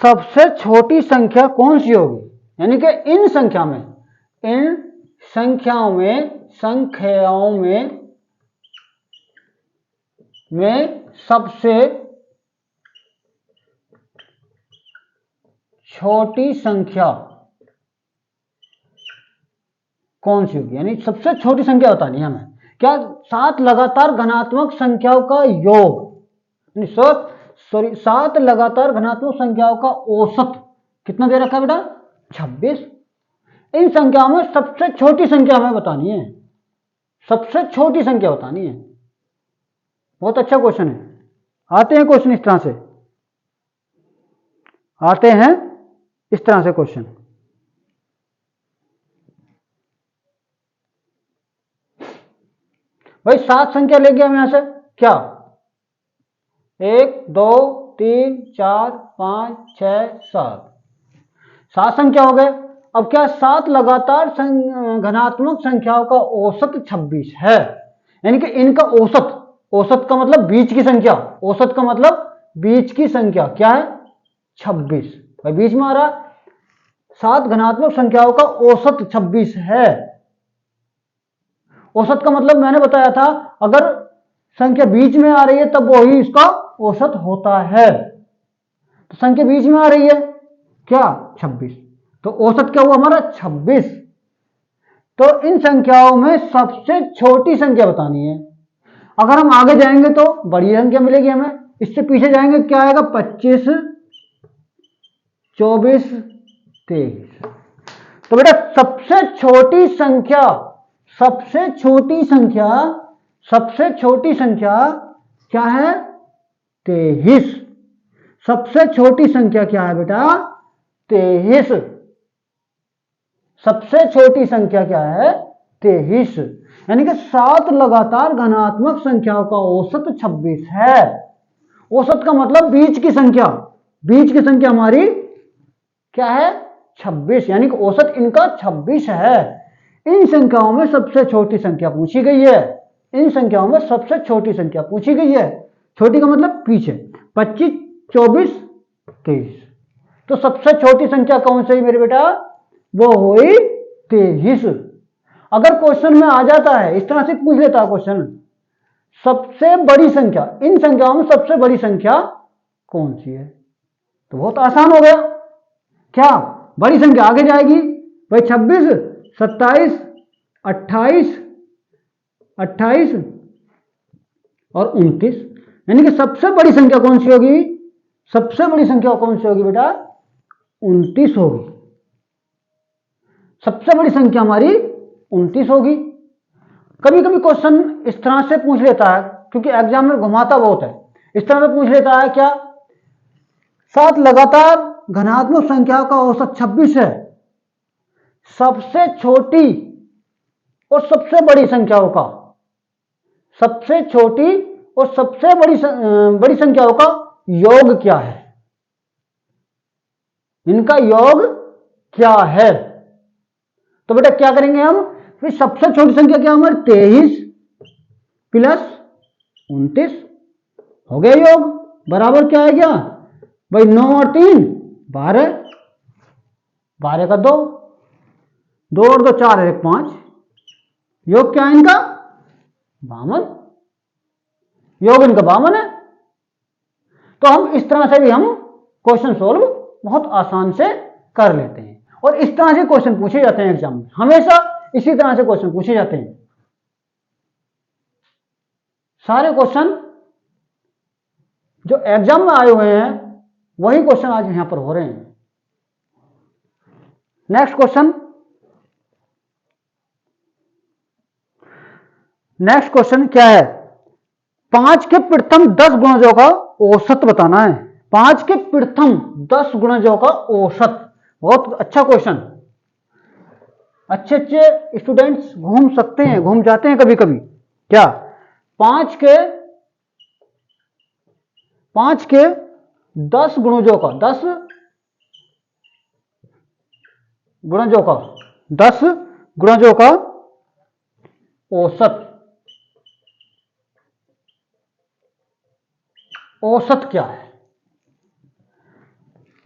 सबसे छोटी संख्या कौन सी होगी? यानी कि इन संख्याओं में सबसे छोटी संख्या कौन सी होगी? यानी सबसे छोटी संख्या बतानी है हमें। क्या? 7 लगातार घनात्मक संख्याओं का योग, 7 लगातार घनात्मक संख्याओं का औसत कितना दे रखा है बेटा? 26। इन संख्याओं में सबसे छोटी संख्या हमें बतानी है, सबसे छोटी संख्या बतानी है। बहुत अच्छा क्वेश्चन है। आते हैं क्वेश्चन इस तरह से, क्वेश्चन। भाई 7 संख्या लेके हम यहां से क्या? 1 2 3 4 5 6 7, 7 संख्या हो गए। अब क्या? 7 लगातार घनात्मक संख्याओं का औसत 26 है, यानी कि इनका औसत का मतलब बीच की संख्या, औसत का मतलब बीच की संख्या क्या है? 26। भाई बीच में आ रहा, 7 घनात्मक संख्याओं का औसत 26 है। औसत का मतलब मैंने बताया था, अगर संख्या बीच में आ रही है तब वही इसका औसत होता है। तो संख्या बीच में आ रही है क्या? 26, तो औसत क्या हुआ हमारा? 26। तो इन संख्याओं में सबसे छोटी संख्या बतानी है। अगर हम आगे जाएंगे तो बड़ी संख्या मिलेगी हमें, इससे पीछे जाएंगे क्या आएगा? 25 24 23। तो बेटा सबसे छोटी संख्या क्या है? 23। सबसे छोटी संख्या क्या है बेटा? 23। सबसे छोटी संख्या क्या है? 23। यानी कि 7 लगातार घनात्मक संख्याओं का औसत 26 है। औसत का मतलब बीच की संख्या हमारी क्या है? 26, यानी कि औसत इनका 26 है। इन संख्याओं में सबसे छोटी संख्या पूछी गई है, छोटी का मतलब पीछे, 25 24 23। तो सबसे छोटी संख्या कौन सी मेरे बेटा? वो हुई 23। अगर क्वेश्चन में आ जाता है, इस तरह से पूछ लेता है क्वेश्चन, सबसे बड़ी संख्या, इन संख्याओं में सबसे बड़ी संख्या कौन सी है, तो बहुत आसान हो गया। क्या? बड़ी संख्या आगे जाएगी भाई, 26 27 28 और 29। यानी कि सबसे बड़ी संख्या कौन सी होगी? बेटा 29 होगी। सबसे बड़ी संख्या हमारी 29 होगी। कभी कभी क्वेश्चन इस तरह से पूछ लेता है, क्योंकि एग्जाम में घुमाता बहुत है, इस तरह से पूछ लेता है क्या? 7 लगातार घनात्मक संख्या का औसत 26 है, सबसे छोटी और सबसे बड़ी संख्याओं का सबसे छोटी और सबसे बड़ी संख्याओं का योग क्या है, इनका योग क्या है। तो बेटा क्या करेंगे हम, फिर सबसे छोटी संख्या क्या हमारी 23 प्लस 29 हो गया योग, बराबर क्या है क्या भाई 9 और 3 12, 12 का 2, 2 और 2 4 है 5, योग क्या है इनका 52, योग इनका 52 है। तो हम इस तरह से भी हम क्वेश्चन सोल्व बहुत आसान से कर लेते हैं, और इस तरह से क्वेश्चन पूछे जाते हैं एग्जाम में, हमेशा इसी तरह से क्वेश्चन पूछे जाते हैं। सारे क्वेश्चन जो एग्जाम में आए हुए हैं वही क्वेश्चन आज यहां पर हो रहे हैं। नेक्स्ट क्वेश्चन क्या है, 5 के प्रथम 10 गुणजों का औसत बताना है। 5 के प्रथम 10 गुणजों का औसत, बहुत अच्छा क्वेश्चन। अच्छे स्टूडेंट्स घूम सकते हैं, घूम जाते हैं कभी कभी। क्या 5 के 10 गुणजों का 10 गुणजों का औसत क्या है।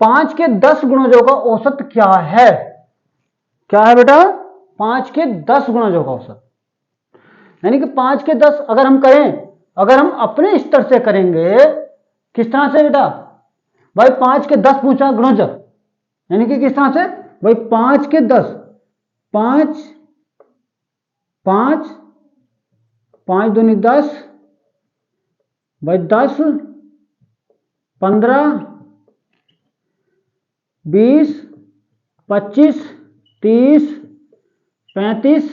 5 के 10 गुणजों का औसत क्या है, क्या है बेटा 5 के 10 गुणजों का औसत, यानी कि 5 के 10 अगर हम करें, अगर हम अपने स्तर से करेंगे, किस तरह से बेटा भाई 5 के 10 पूछा गुणज, यानी कि किस तरह से भाई 5 के 10, 5 5 5 दूनी 10 भाई 10 15 20 25 30 35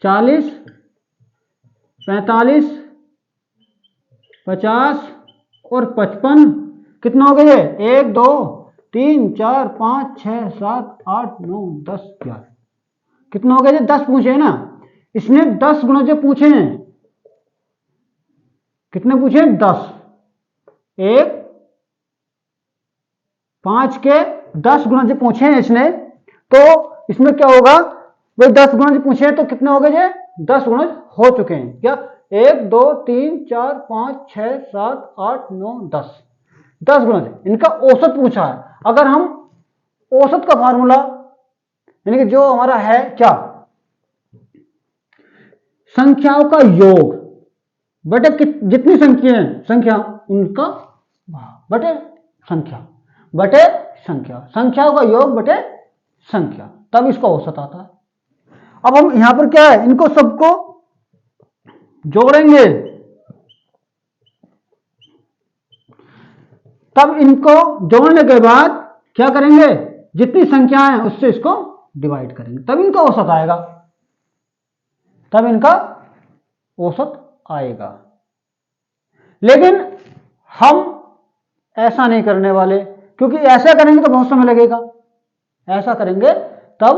40 45 50 और 55, कितना हो गया ये 1 2 3 4 5 6 7 8 9 10 11, कितना हो गया ये 10 पूछे ना, इसने 10 गुणज पूछे हैं, कितने पूछे 10, एक 5 के 10 गुणज पूछे हैं इसने, तो इसमें क्या होगा भाई 10 गुणज पूछे हैं तो कितने हो गए ये 10 गुणज हो चुके हैं क्या, 1 2 3 4 5 6 7 8 9 10, 10 गुणज इनका औसत पूछा है। अगर हम औसत का फार्मूला, यानी कि जो हमारा है क्या संख्याओं का योग बटे जितनी संख्या उनका बटे संख्या, संख्याओं का योग बटे संख्या, तब इसका औसत आता है। अब हम यहां पर क्या है इनको सबको जोड़ेंगे, तब इनको जोड़ने के बाद क्या करेंगे, जितनी संख्याएं हैं उससे इसको डिवाइड करेंगे, तब इनका औसत आएगा, तब इनका औसत आएगा। लेकिन हम ऐसा नहीं करने वाले, क्योंकि ऐसा करेंगे तो बहुत समय लगेगा, ऐसा करेंगे तब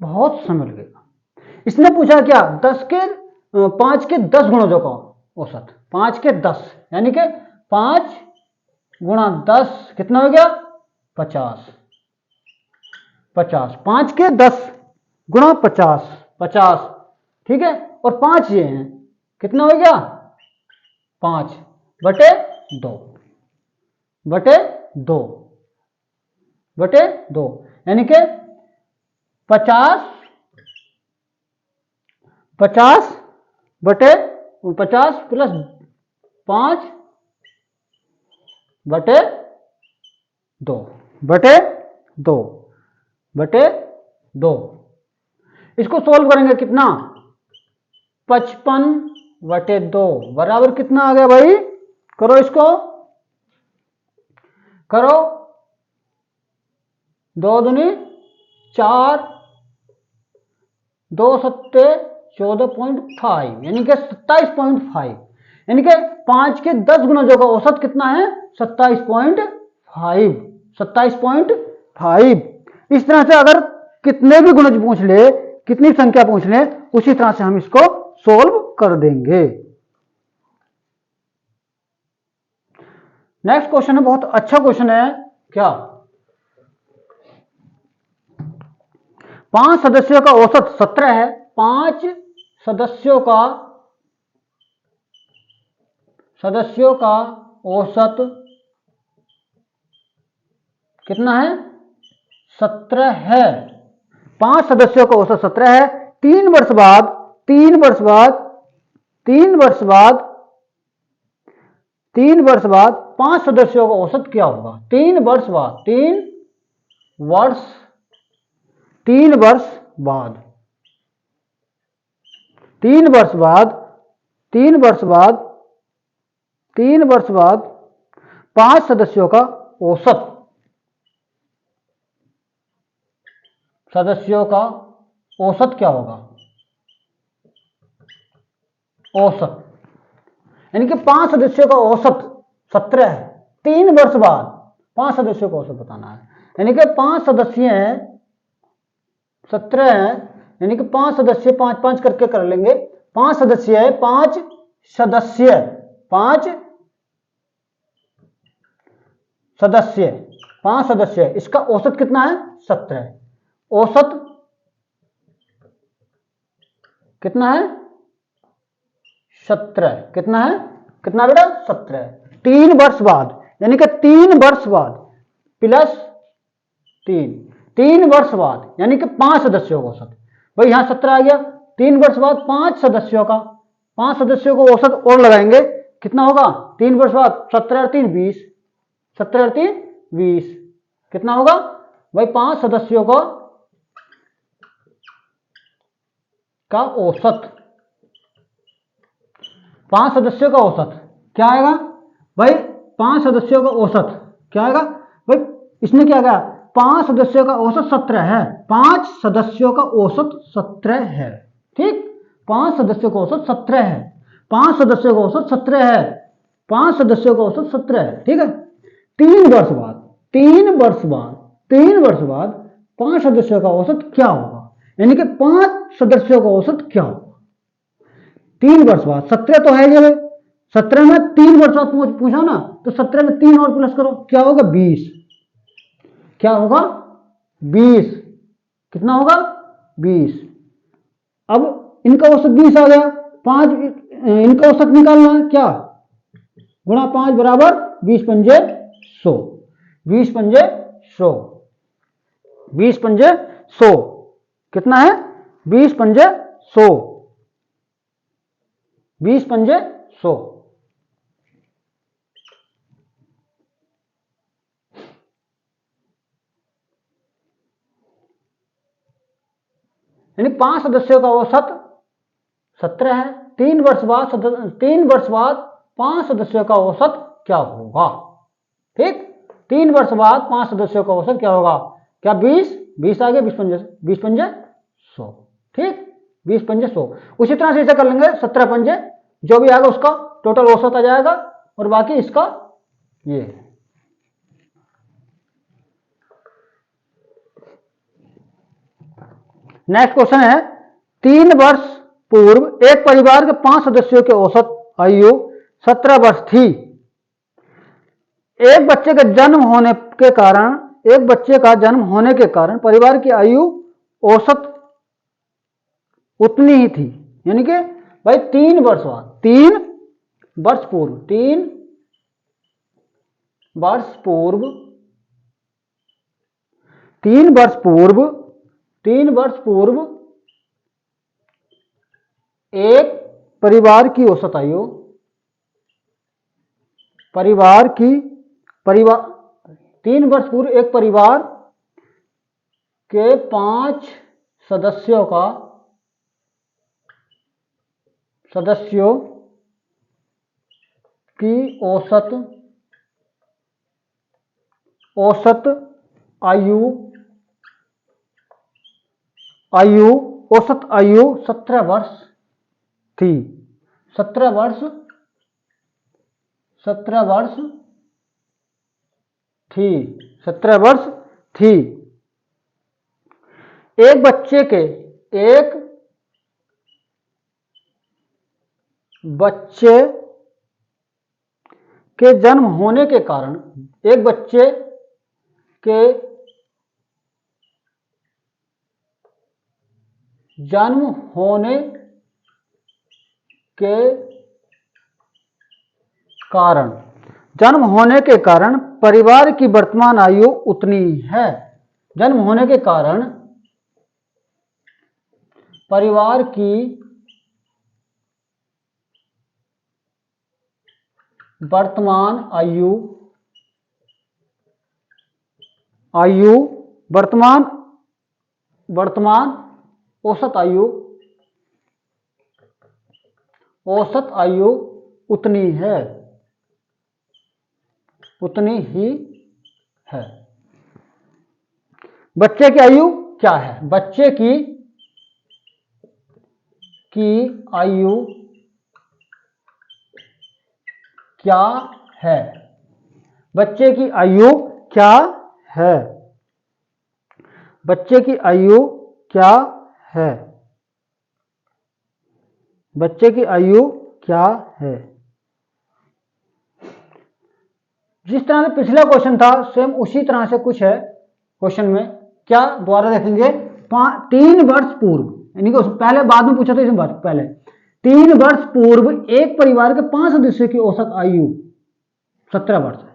बहुत समय लगेगा। इसने पूछा क्या 5 के 10 गुणजों का औसत, 5 के 10 यानी कि 5 गुणा 10 कितना हो गया 50, 5 के 10 गुणा 50, ठीक है, और 5 ये हैं, कितना हो गया 5 बटे 2 यानी कि 50 बटे 50 प्लस 5 बटे 2 इसको सोल्व करेंगे कितना 55 बटे 2 बराबर कितना आ गया भाई, करो इसको, करो 2 दूनी 4 2 सत्ते 14.5 यानी कि 27.5, यानी कि 5 के 10 गुणजों का औसत कितना है 27.5। इस तरह से अगर कितने भी गुणज पूछ ले, कितनी संख्या पूछ ले, उसी तरह से हम इसको सोल्व कर देंगे। नेक्स्ट क्वेश्चन है, बहुत अच्छा क्वेश्चन है। क्या 5 सदस्यों का औसत 17 है। 5 सदस्यों का औसत कितना है? 17 है। 5 सदस्यों का औसत 17 है। 3 वर्ष बाद 3 वर्ष बाद 3 वर्ष बाद 3 वर्ष बाद 5 सदस्यों का औसत क्या होगा? 3 वर्ष बाद 3 वर्ष बाद 3 वर्ष बाद 3 वर्ष बाद 3 वर्ष बाद 5 सदस्यों का औसत क्या होगा? औसत यानी कि 5 सदस्यों का औसत 17 है। 3 वर्ष बाद 5 सदस्यों का औसत बताना है। यानी कि 5 सदस्य हैं, 17 है, यानी कि 5 सदस्य 5 5 करके कर लेंगे। 5 सदस्य है, 5 सदस्य 5 सदस्य, इसका औसत कितना है? 17। औसत कितना है? 17। कितना है? कितना बेटा? 17। 3 वर्ष बाद यानी कि 3 वर्ष बाद प्लस 3 वर्ष बाद यानी कि 5 सदस्यों का औसत। भाई यहां 17 आ गया। 3 वर्ष बाद 5 सदस्यों का औसत और लगाएंगे। कितना होगा? 3 वर्ष बाद 17 और 3 20। 17 और 3 20 कितना होगा भाई? 5 सदस्यों का औसत 5 सदस्यों का औसत क्या आएगा भाई? 5 सदस्यों का औसत क्या आएगा भाई? इसने क्या कहा? 5 सदस्यों का औसत 17 है। 5 सदस्यों का औसत 17 है। ठीक, 5 सदस्यों का औसत 17 है। 5 सदस्यों का औसत 17 है। 5 सदस्यों का औसत 17 है। ठीक है। 3 वर्ष बाद 5 सदस्यों का औसत क्या होगा? यानी कि 5 सदस्यों का औसत क्या होगा? 3 वर्ष बाद 17 तो है ये। 17 में 3 वर्ष बाद पूछा ना, तो 17 में 3 और प्लस करो, क्या होगा? 20। क्या होगा? 20। कितना होगा? 20। अब इनका औसत 20 आ गया। 5 इनका औसत निकालना है। क्या? गुणा 5 बराबर 20 पंजे 100। 20 पंजे 100। 20 पंजे 100 कितना है? 20 पंजे 100। 20 पंजे 100। यानी 5 सदस्यों का औसत 17 है। 3 वर्ष बाद 5 सदस्यों का औसत क्या होगा? ठीक, 3 वर्ष बाद 5 सदस्यों का औसत क्या होगा? क्या 20 आ गया। 20 पंजे 100। ठीक, 20 पंजे 100। उसी तरह से इसे कर लेंगे। 17 पंजे जो भी आएगा उसका टोटल औसत आ जाएगा, और बाकी इसका ये। नेक्स्ट क्वेश्चन है, 3 वर्ष पूर्व एक परिवार के 5 सदस्यों की औसत आयु 17 वर्ष थी। एक बच्चे का जन्म होने के कारण परिवार की आयु औसत उतनी ही थी। यानी कि भाई 3 वर्ष बाद 3 वर्ष पूर्व 3 वर्ष पूर्व 3 वर्ष पूर्व 3 वर्ष पूर्व एक परिवार की औसत आयु 3 वर्ष पूर्व एक परिवार के 5 सदस्यों की औसत आयु 17 वर्ष थी। 17 वर्ष थी। 17 वर्ष थी। एक बच्चे के जन्म होने के कारण, एक बच्चे के जन्म होने के कारण, जन्म होने के कारण परिवार की वर्तमान आयु उतनी है। जन्म होने के कारण परिवार की वर्तमान आयु वर्तमान औसत आयु उतनी ही है। बच्चे की आयु क्या है? बच्चे की आयु क्या है? बच्चे की आयु क्या है? बच्चे की आयु क्या है? बच्चे की आयु क्या है? जिस तरह से पिछला क्वेश्चन था सेम उसी तरह से कुछ है क्वेश्चन में। क्या दोबारा देखेंगे? 3 वर्ष पूर्व, यानी कि पहले बाद में पूछा था इसमें पहले 3 वर्ष पूर्व एक परिवार के 5 सदस्यों की औसत आयु 17 वर्ष है।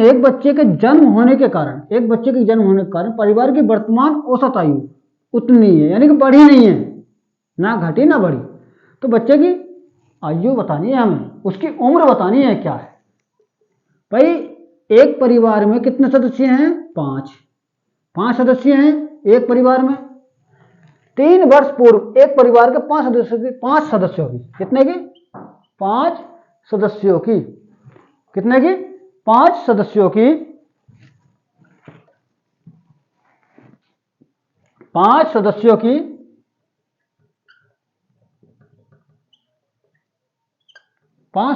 एक बच्चे के जन्म होने के कारण परिवार की वर्तमान औसत आयु उतनी है, यानी कि बढ़ी नहीं है, ना घटी ना बढ़ी। तो बच्चे की आयु बतानी है हमें, उसकी उम्र बतानी है क्या है। भाई एक परिवार में कितने सदस्य हैं? 5 सदस्य हैं एक परिवार में। 3 वर्ष पूर्व एक परिवार के 5 सदस्यों की कितने की? 5 सदस्यों की कितने की? 5 सदस्यों की 5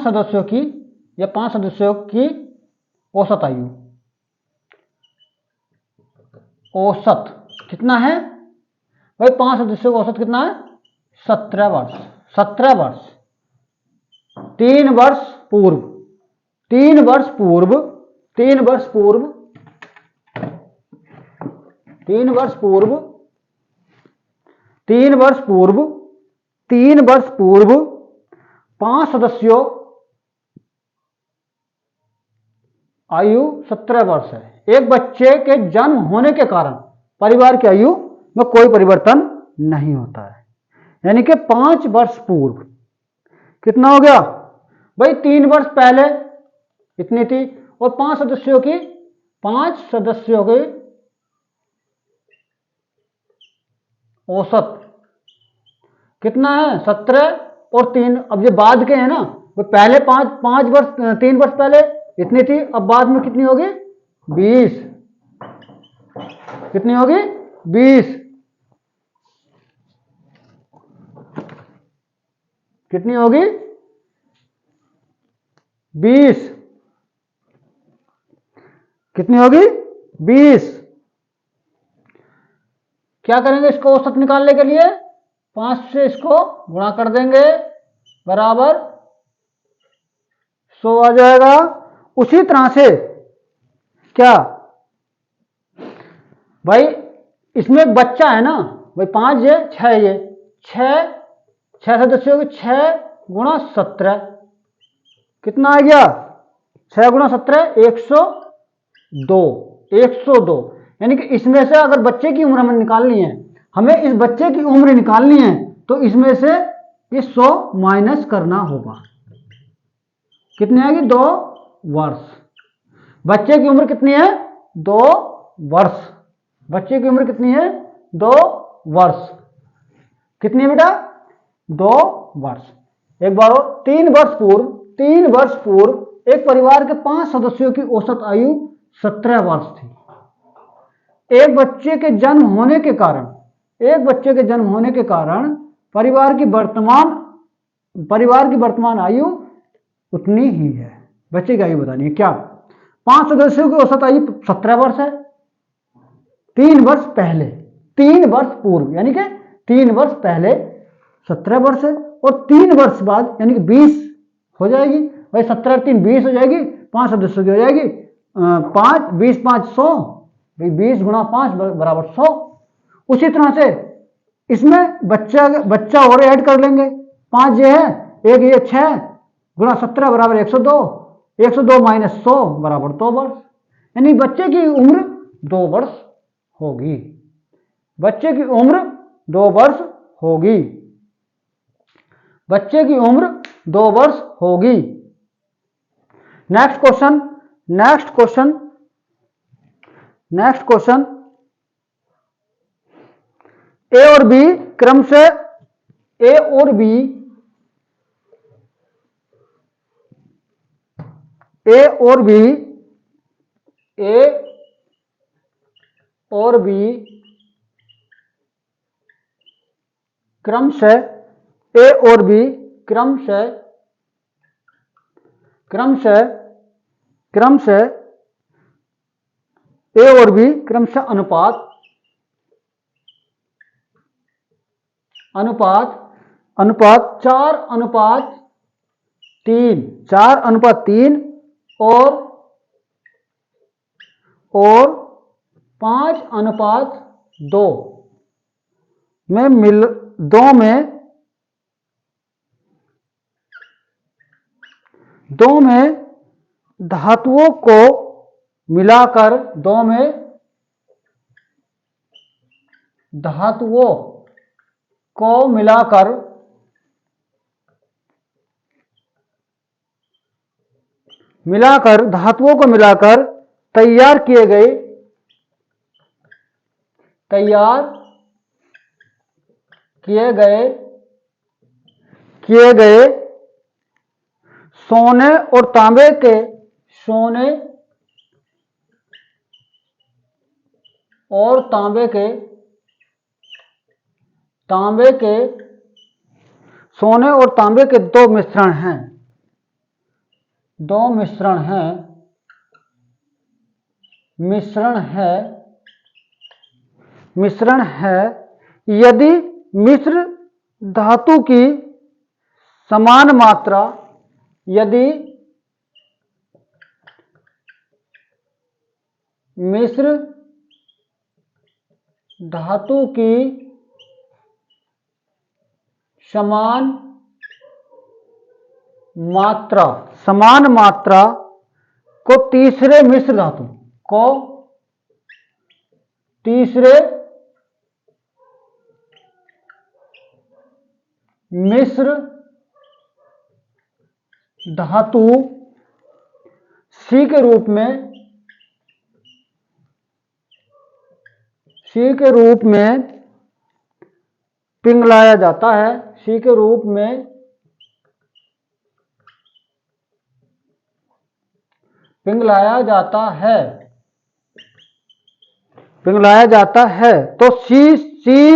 सदस्यों की या 5 सदस्यों की औसत आयु, औसत कितना है भाई? 5 सदस्यों का औसत कितना है? 17 वर्ष। 17 वर्ष। 3 वर्ष पूर्व 3 वर्ष पूर्व 3 वर्ष पूर्व 3 वर्ष पूर्व 3 वर्ष पूर्व 3 वर्ष पूर्व 5 सदस्यों आयु 17 वर्ष है। एक बच्चे के जन्म होने के कारण परिवार की आयु में कोई परिवर्तन नहीं होता है, यानी कि 5 वर्ष पूर्व कितना हो गया भाई? 3 वर्ष पहले इतनी थी, और 5 सदस्यों की औसत कितना है? 17 और 3। अब ये बाद के हैं ना, वो पहले 3 वर्ष पहले इतनी थी, अब बाद में कितनी होगी? 20। कितनी होगी? 20। कितनी होगी? 20। कितनी होगी? 20। क्या करेंगे इसको औसत निकालने के लिए? 5 से इसको गुणा कर देंगे, बराबर 100 आ जाएगा। उसी तरह से क्या भाई इसमें बच्चा है ना भाई, 5 ये 6 ये 6 सदस्यों के 6 गुणा 17 कितना आ गया? 6 गुणा 17 102। यानी कि इसमें से अगर बच्चे की उम्र हमें निकालनी है, हमें इस बच्चे की उम्र निकालनी है, तो इसमें से ये 100 माइनस करना होगा। कितनी आएगी? 2 वर्ष। बच्चे की उम्र कितनी है? 2 वर्ष। बच्चे की उम्र कितनी है? 2 वर्ष। कितनी है बेटा? 2 वर्ष। एक बार और, 3 वर्ष पूर्व एक परिवार के 5 सदस्यों की औसत आयु 17 वर्ष थी। एक बच्चे के जन्म होने के कारण परिवार की वर्तमान आयु उतनी ही है। बच्चे की आयु बतानी है क्या? 5 सदस्यों की औसत आयु 17 वर्ष है। 3 वर्ष पहले 3 वर्ष पूर्व यानी कि 3 वर्ष पहले 17 वर्ष है, और 3 वर्ष बाद यानी कि 20 हो जाएगी भाई, 17 3 20 हो जाएगी, 5 सदस्यों की हो जाएगी, 5 20 5 100 भाई, 20 गुणा 5 बराबर 100। उसी तरह से इसमें बच्चा और ऐड कर लेंगे, 5 ये है, एक ये 6 गुणा 17 बराबर 102, 102 माइनस 100 बराबर 2 वर्ष, यानी बच्चे की उम्र 2 वर्ष होगी। बच्चे की उम्र 2 वर्ष होगी। बच्चे की उम्र 2 वर्ष होगी। Next question, next question, next question, A और बी क्रम से, ए और बी, ए और बी, ए और बी क्रम से, ए और बी क्रम से, क्रम से, क्रम से, ए और बी क्रम से अनुपात, अनुपात, अनुपात 4:3, 4:3 और 5:2 में मिल, दो में धातुओं को मिलाकर, दो में धातुओं को मिलाकर धातुओं को मिलाकर तैयार किए गए, तैयार किए गए सोने और तांबे के, सोने और तांबे के, सोने और तांबे के 2 मिश्रण हैं, 2 मिश्रण हैं, मिश्रण है। यदि मिश्र धातु की समान मात्रा, यदि मिश्र धातु की समान मात्रा, समान मात्रा को तीसरे मिश्र धातु को, तीसरे मिश्र धातु C के रूप में, C के रूप में पिघलाया जाता है, C के रूप में पिघलाया जाता है, पिघलाया जाता है। तो C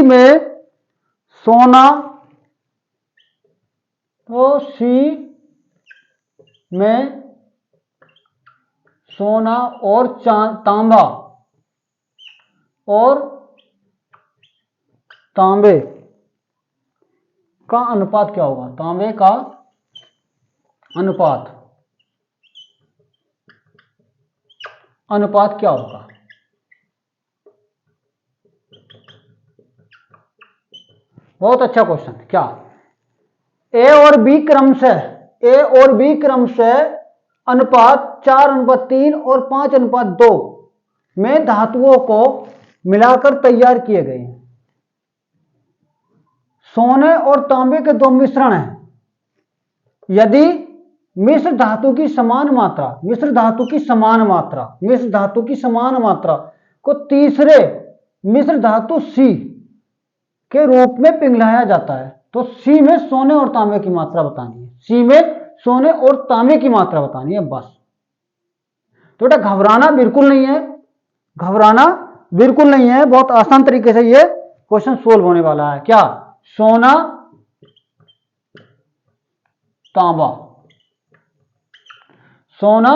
में सोना, तो C में सोना और तांबा, और तांबे का अनुपात क्या होगा? तांबे का अनुपात, अनुपात क्या होगा? बहुत अच्छा क्वेश्चन। क्या? ए और बी क्रम से, ए और बी क्रम से अनुपात 4:3 और 5:2 में धातुओं को मिलाकर तैयार किए गए हैं। सोने और तांबे के 2 मिश्रण हैं। यदि मिश्र धातु की समान मात्रा, मिश्र धातु की समान मात्रा, मिश्र धातु की समान मात्रा को तीसरे मिश्र धातु C के रूप में पिघलाया जाता है, तो C में सोने और तांबे की मात्रा बतानी है, C में सोने और तांबे की मात्रा बतानी है, बस। तो बेटा घबराना बिल्कुल नहीं है, घबराना बिल्कुल नहीं है, बहुत आसान तरीके से ये क्वेश्चन सोल्व होने वाला है। क्या? सोना तांबा, सोना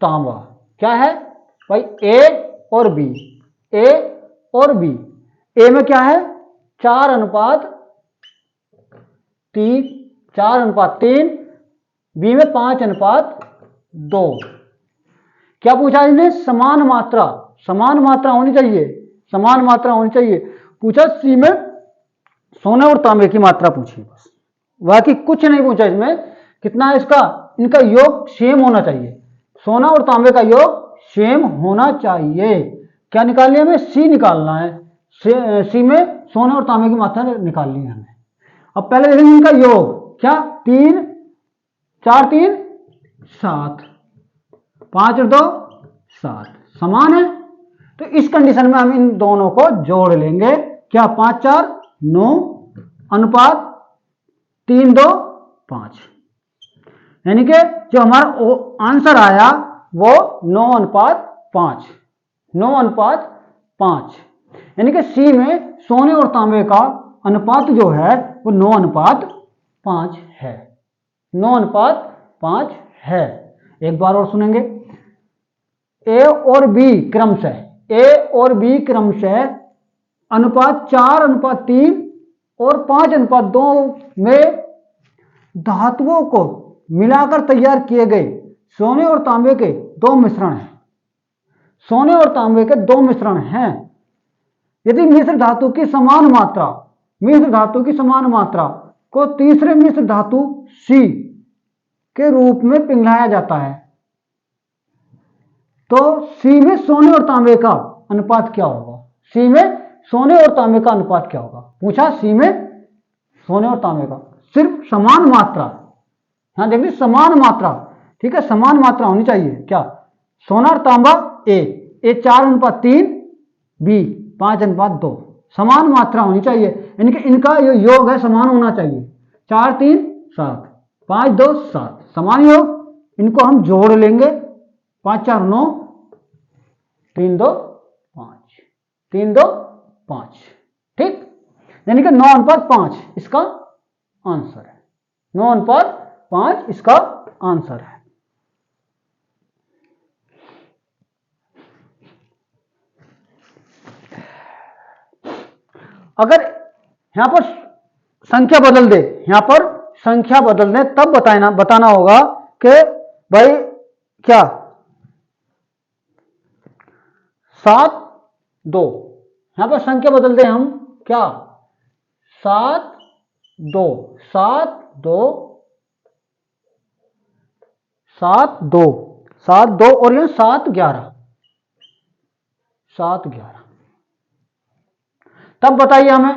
तांबा क्या है भाई? ए और बी, ए और बी। ए में क्या है? 4:3 3, 4:3, बी में 5:2। क्या पूछा इसने? समान मात्रा, समान मात्रा होनी चाहिए, समान मात्रा होनी चाहिए। पूछा सी में सोने और तांबे की मात्रा पूछी, बस बाकी कुछ नहीं पूछा इसमें। कितना है इसका? इनका योग सेम होना चाहिए, सोना और तांबे का योग सेम होना चाहिए। क्या निकालनी है हमें? सी निकालना है। सी में सोने और तांबे की मात्रा निकालनी है हमें। अब पहले देखेंगे इनका योग। क्या? 3, 4, 3, 7, 5 और 2, 7 समान है। तो इस कंडीशन में हम इन दोनों को जोड़ लेंगे। क्या? 5, 4, 9 अनुपात 3, 2, 5, यानी कि जो हमारा आंसर आया वो 9:5, 9:5, यानी कि सी में सोने और तांबे का अनुपात जो है वो 9:5 है, 9:5 है। एक बार और सुनेंगे। ए और बी क्रमशः, ए और बी क्रमशः अनुपात 4:3 और 5:2 में धातुओं को मिलाकर तैयार किए गए सोने और तांबे के दो मिश्रण हैं। सोने और तांबे के दो मिश्रण हैं। यदि मिश्र धातु की समान मात्रा, मिश्र धातु की समान मात्रा को तीसरे मिश्र धातु सी के रूप में पिघलाया जाता है तो सी में सोने और तांबे का अनुपात क्या होगा? सी में सोने और तांबे का अनुपात क्या होगा? पूछा सी में सोने और तांबे का, सिर्फ समान मात्रा। हाँ देखिए समान मात्रा, ठीक है, समान मात्रा होनी चाहिए। क्या? सोना और तांबा ए 4:3, बी 5:2, समान मात्रा होनी चाहिए, यानी कि इनका जो योग है समान होना चाहिए। 4, 3, 7, 5, 2, 7 समान योग। इनको हम जोड़ लेंगे। 5, 4, 9, 3, 2, 5, 3, 2, 5, ठीक, यानी कि 9:5 इसका आंसर है। 9:5 इसका आंसर है। अगर यहां पर संख्या बदल दे, यहां पर संख्या बदल दे तब बताना होगा कि भाई क्या 7, 2, यहां पर संख्या बदल दे हम। क्या? 7, 2, 7, 2, 7, 2, 7, 2 और यहां 7, 11, 7, 11। तब बताइए हमें,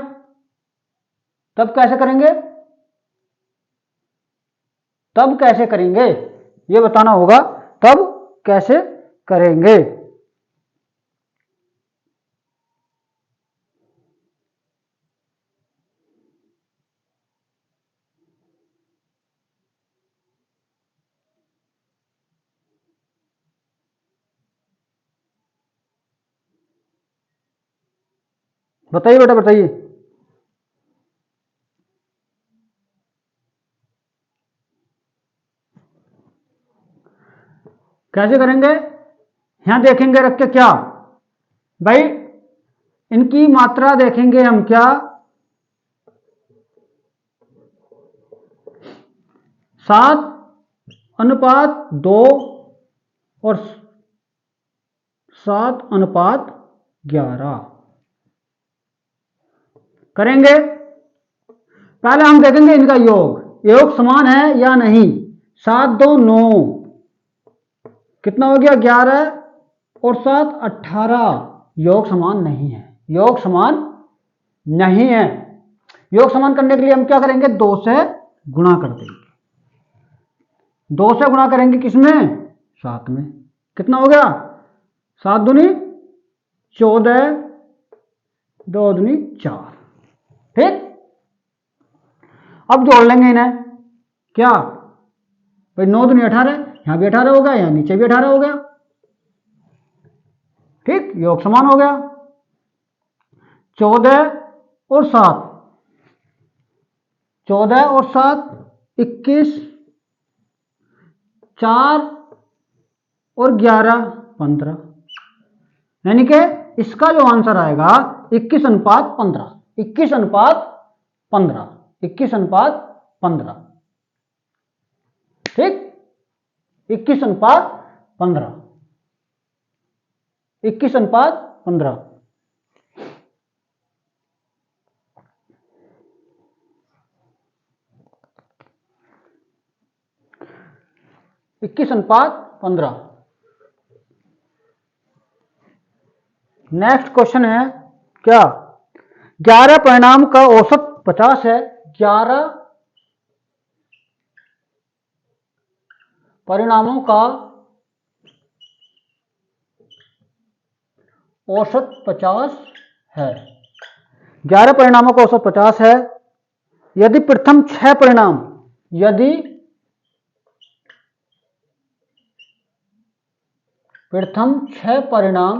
तब कैसे करेंगे? तब कैसे करेंगे ये बताना होगा। तब कैसे करेंगे? बताइए बेटा, बताइए। कैसे करेंगे? यहां देखेंगे रख के। क्या भाई? इनकी मात्रा देखेंगे हम। क्या? 7:2 और 7:11 करेंगे। पहले हम देखेंगे इनका योग, योग समान है या नहीं। 7, 2, 9 कितना हो गया? 11 और 7, 18। योग समान नहीं है, योग समान नहीं है। योग समान करने के लिए हम क्या करेंगे? 2 से गुणा कर देंगे। 2 से गुणा करेंगे किसमें? 7 में। कितना हो गया? 7 दूनी 14, 2 दूनी 4, ठीक। अब जोड़ लेंगे इन्हें। क्या भाई? 9 दूनी 18, यहां भी 18 हो गया, यहां नीचे भी 18 हो गया, ठीक, योग समान हो गया। 14 और 7, 14 और 7 21, 4 और 11 15, यानी कि इसका जो आंसर आएगा 21:15, 21:15, 21:15 15। ठीक, 21:15, 21:15। 21:15। नेक्स्ट क्वेश्चन है क्या, 11 परिणाम का औसत 50 है। 11 परिणामों का औसत 50 है। 11 परिणामों का औसत 50 है। यदि प्रथम 6 परिणाम, यदि प्रथम 6 परिणाम,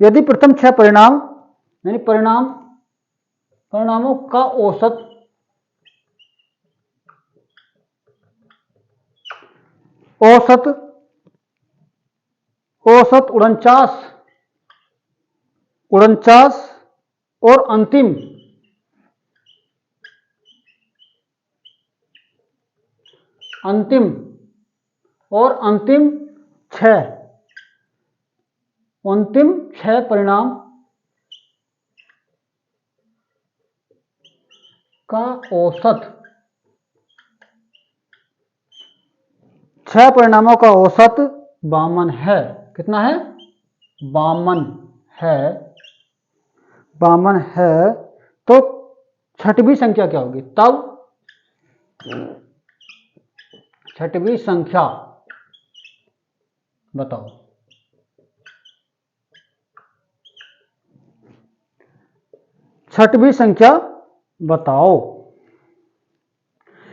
यदि प्रथम 6 परिणाम यानी परिणामों का औसत औसत 49 और अंतिम 6 परिणाम का औसत, 6 परिणामों का औसत 52 है। कितना है? 52 है। 52 है। तो छठवीं संख्या क्या होगी? तब छठवीं संख्या बताओ। छठवीं संख्या बताओ।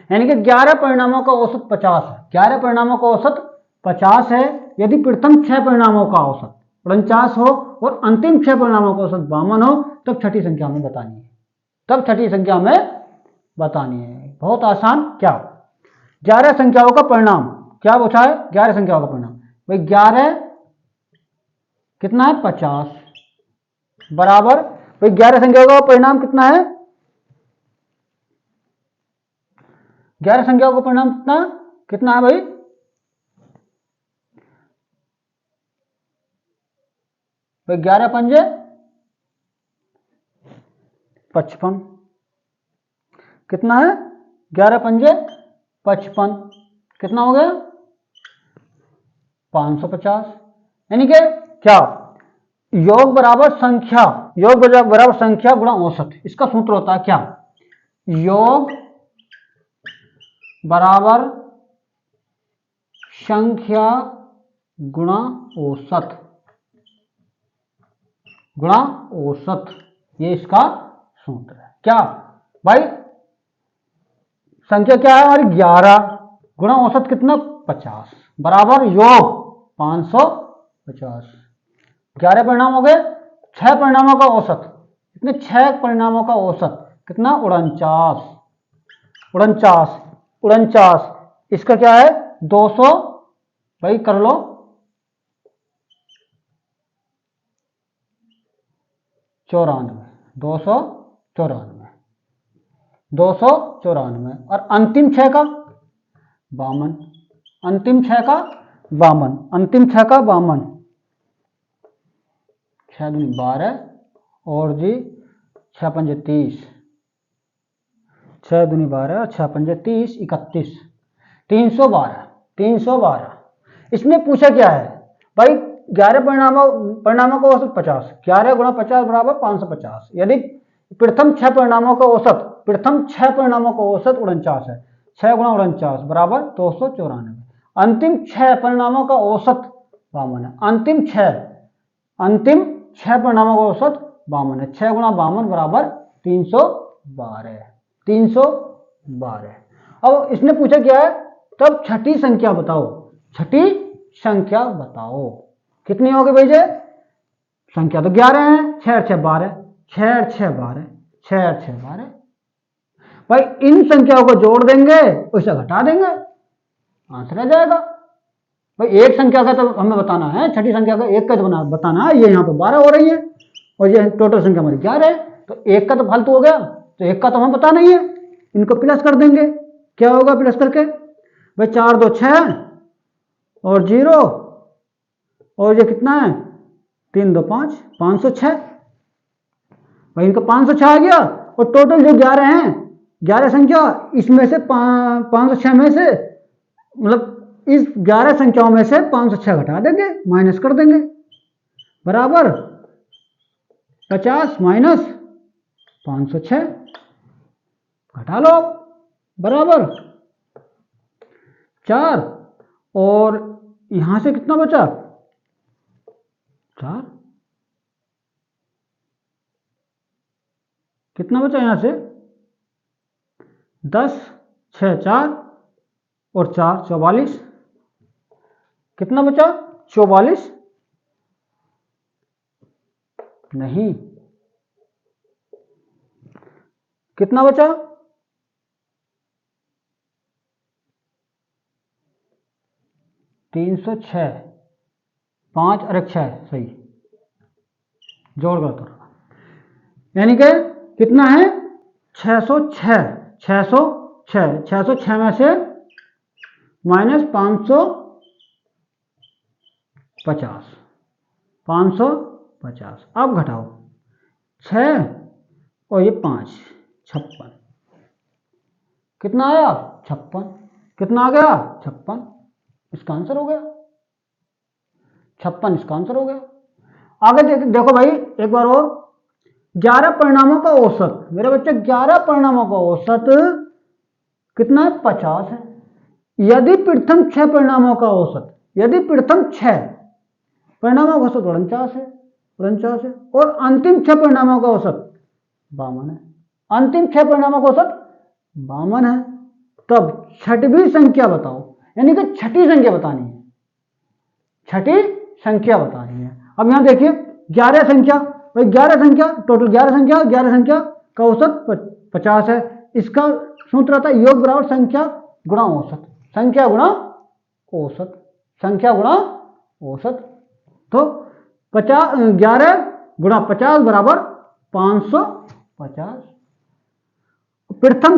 यानी कि 11 परिणामों का औसत 50 है। 11 परिणामों का औसत 50 है। यदि प्रथम 6 परिणामों का औसत 49 हो और अंतिम 6 परिणामों का औसत 52 हो, तब छठी संख्या में बतानी है। तब छठी संख्या में बतानी है। बहुत आसान। क्या? 11 संख्याओं का परिणाम क्या पूछा है? 11 संख्याओं का परिणाम। भाई 11 कितना है? 50 बराबर, भाई 11 संख्याओं का परिणाम कितना है? 11 संख्याओं का परिणाम कितना है भाई? भाई 11 पंजे 55। कितना है? 11 पंजे 55। कितना हो गया? 550। यानी कि क्या? योग बराबर संख्या, योग बराबर संख्या गुणा औसत। इसका सूत्र होता है क्या? योग बराबर संख्या गुणा औसत, गुणा औसत। ये इसका सूत्र है। क्या भाई? संख्या क्या है हमारी? 11 गुणा औसत कितना? 50 बराबर योग 550। 11 परिणाम हो गए। 6 परिणामों का औसत कितने? 6 परिणामों का औसत कितना? 49। 49। इसका क्या है? 200। भाई कर लो, 294। 294। और अंतिम 6 का 52। अंतिम 6 का 52। अंतिम 6 का 52। 6 दूनी 12 और जी 6 पंजे 30। 6 दूनी 12 और 6 पंजे 30, 31। 312। 312। इसमें पूछा क्या है भाई? 11 परिणामों का औसत 50। 11 गुणा 50 बराबर 550। यदि प्रथम 6 परिणामों का औसत 49 है। 6 गुणा 49 बराबर 294। अंतिम 6 परिणामों का औसत 52 है। अंतिम 6 परिणामों का औसत 52 है। 6 गुणा 52 बराबर 312। 312। अब इसने पूछा क्या है? तब छठी संख्या बताओ। छठी संख्या बताओ। कितनी होगी भाई? जे संख्या तो 11 है। 6 और 6 12। 6 और 6 12। 6 और 6 12। भाई इन संख्याओं को जोड़ देंगे, उसे घटा देंगे, आंसर आ जाएगा। भाई एक संख्या का तो हमें बताना है, छठी संख्या का एक का बताना है। ये यहाँ पे 12 हो रही है, और ये टोटल संख्या हमारी 11 है, तो एक का तो फालतू हो गया, तो एक का तो हमें पता नहीं है, इनको प्लस कर देंगे। क्या होगा प्लस करके भाई, 4 2 6 और 0, और ये कितना है 3 2 5, 506 भाई, इनका 506 आ गया। और टोटल जो 11 हैं, 11 संख्या, इसमें से 506 में से, मतलब इस 11 संख्याओं में से 506 घटा देंगे, माइनस कर देंगे, बराबर 50 माइनस 506 घटा लो, बराबर 4, और यहां से कितना बचा 4, कितना बचा यहां से 10 6 4 और 4 44, कितना बचा 44, नहीं, कितना बचा 306, 5 और 1 6, सही, जोड़ कर तो, यानी कि कितना है 606, 606, 606 में से माइनस 550, 550, अब घटाओ 6 और ये 5, 56, कितना आया 56, कितना आ गया 56, इसका आंसर हो गया 56, इसका आंसर हो गया। आगे देखो भाई एक बार और, 11 परिणामों का औसत, मेरे बच्चे 11 परिणामों का औसत कितना है 50 है। यदि प्रथम 6 परिणामों का औसत, यदि प्रथम 6 परिणामों का औसत 49 है, 49 है, और अंतिम 6 परिणामों का औसत 52 है, अंतिम 6 परिणामों का औसत 52 है, तब छठवीं संख्या बताओ, यानी कि छठी संख्या बतानी है, छठी संख्या बतानी है। अब यहां देखिए 11 संख्या, भाई 11 संख्या, टोटल 11 संख्या, 11 संख्या का औसत 50 है। इसका सूत्र आता है योग बराबर संख्या गुणा औसत, संख्या गुणा औसत, संख्या गुणा औसत। तो 11 गुणा 50 बराबर 550। प्रथम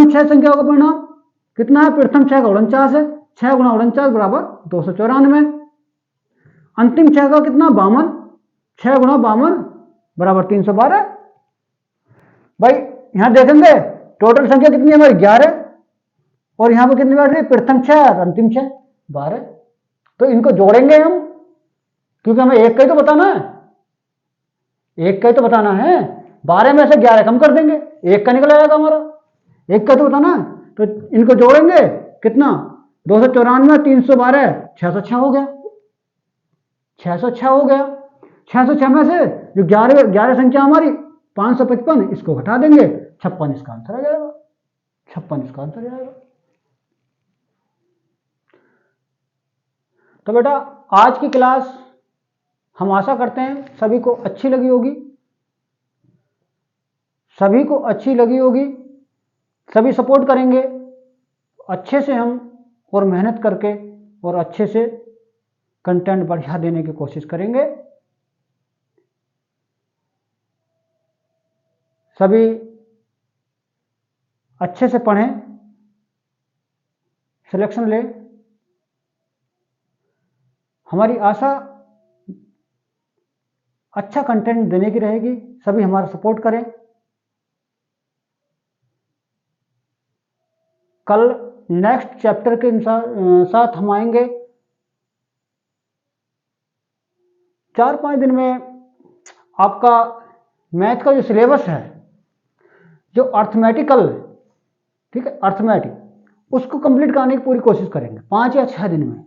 6 संख्याओं का परिणाम कितना है, प्रथम 6 का 49 है, 6 गुणा 49 बराबर 294। अंतिम 6 का कितना 52, 6 गुणा 52 बराबर 312। भाई यहां देखेंगे टोटल संख्या कितनी है हमारी 11, और यहां पर कितनी बैठ रही है, प्रथम 6 और अंतिम 6 12। तो इनको जोड़ेंगे हम, क्योंकि हमें एक का ही तो बताना है, एक का ही तो बताना है, 12 में से 11 कम कर देंगे, एक का निकल आएगा हमारा, एक का तो बताना है। तो इनको जोड़ेंगे कितना 294, 312, 606 हो गया, 606 हो गया। 606 में से जो 11 संख्या हमारी 555, इसको घटा देंगे, 56 इसका आंसर आ जाएगा, 56 इसका आंसर आ जाएगा। तो बेटा आज की क्लास हम आशा करते हैं सभी को अच्छी लगी होगी, सभी को अच्छी लगी होगी, सभी सपोर्ट करेंगे अच्छे से हम, और मेहनत करके और अच्छे से कंटेंट बढ़िया देने की कोशिश करेंगे। सभी अच्छे से पढ़ें, सिलेक्शन लें, हमारी आशा अच्छा कंटेंट देने की रहेगी, सभी हमारा सपोर्ट करें। कल नेक्स्ट चैप्टर के साथ हम आएंगे, 4-5 दिन में आपका मैथ का जो सिलेबस है, जो अर्थमेटिकल, ठीक है, अर्थमेटिक, उसको कंप्लीट करने की पूरी कोशिश करेंगे, 5 या 6 दिन में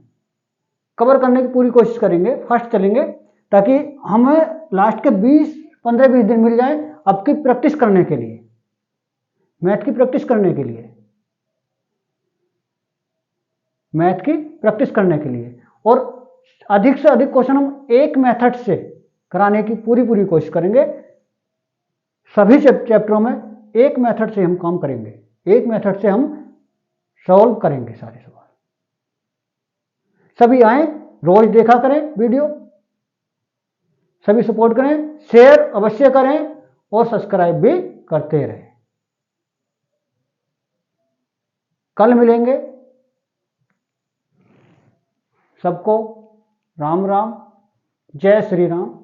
कवर करने की पूरी कोशिश करेंगे, फर्स्ट चलेंगे, ताकि हमें लास्ट के 15-20 दिन मिल जाए आपकी प्रैक्टिस करने के लिए, मैथ की प्रैक्टिस करने के लिए, मैथ की प्रैक्टिस करने के लिए, और अधिक से अधिक क्वेश्चन हम एक मेथड से कराने की पूरी कोशिश करेंगे। सभी चैप्टरों में एक मेथड से हम काम करेंगे, एक मेथड से हम सॉल्व करेंगे सारे सवाल। सभी आए, रोज देखा करें वीडियो, सभी सपोर्ट करें, शेयर अवश्य करें और सब्सक्राइब भी करते रहें। कल मिलेंगे। सबको राम राम, जय श्री राम।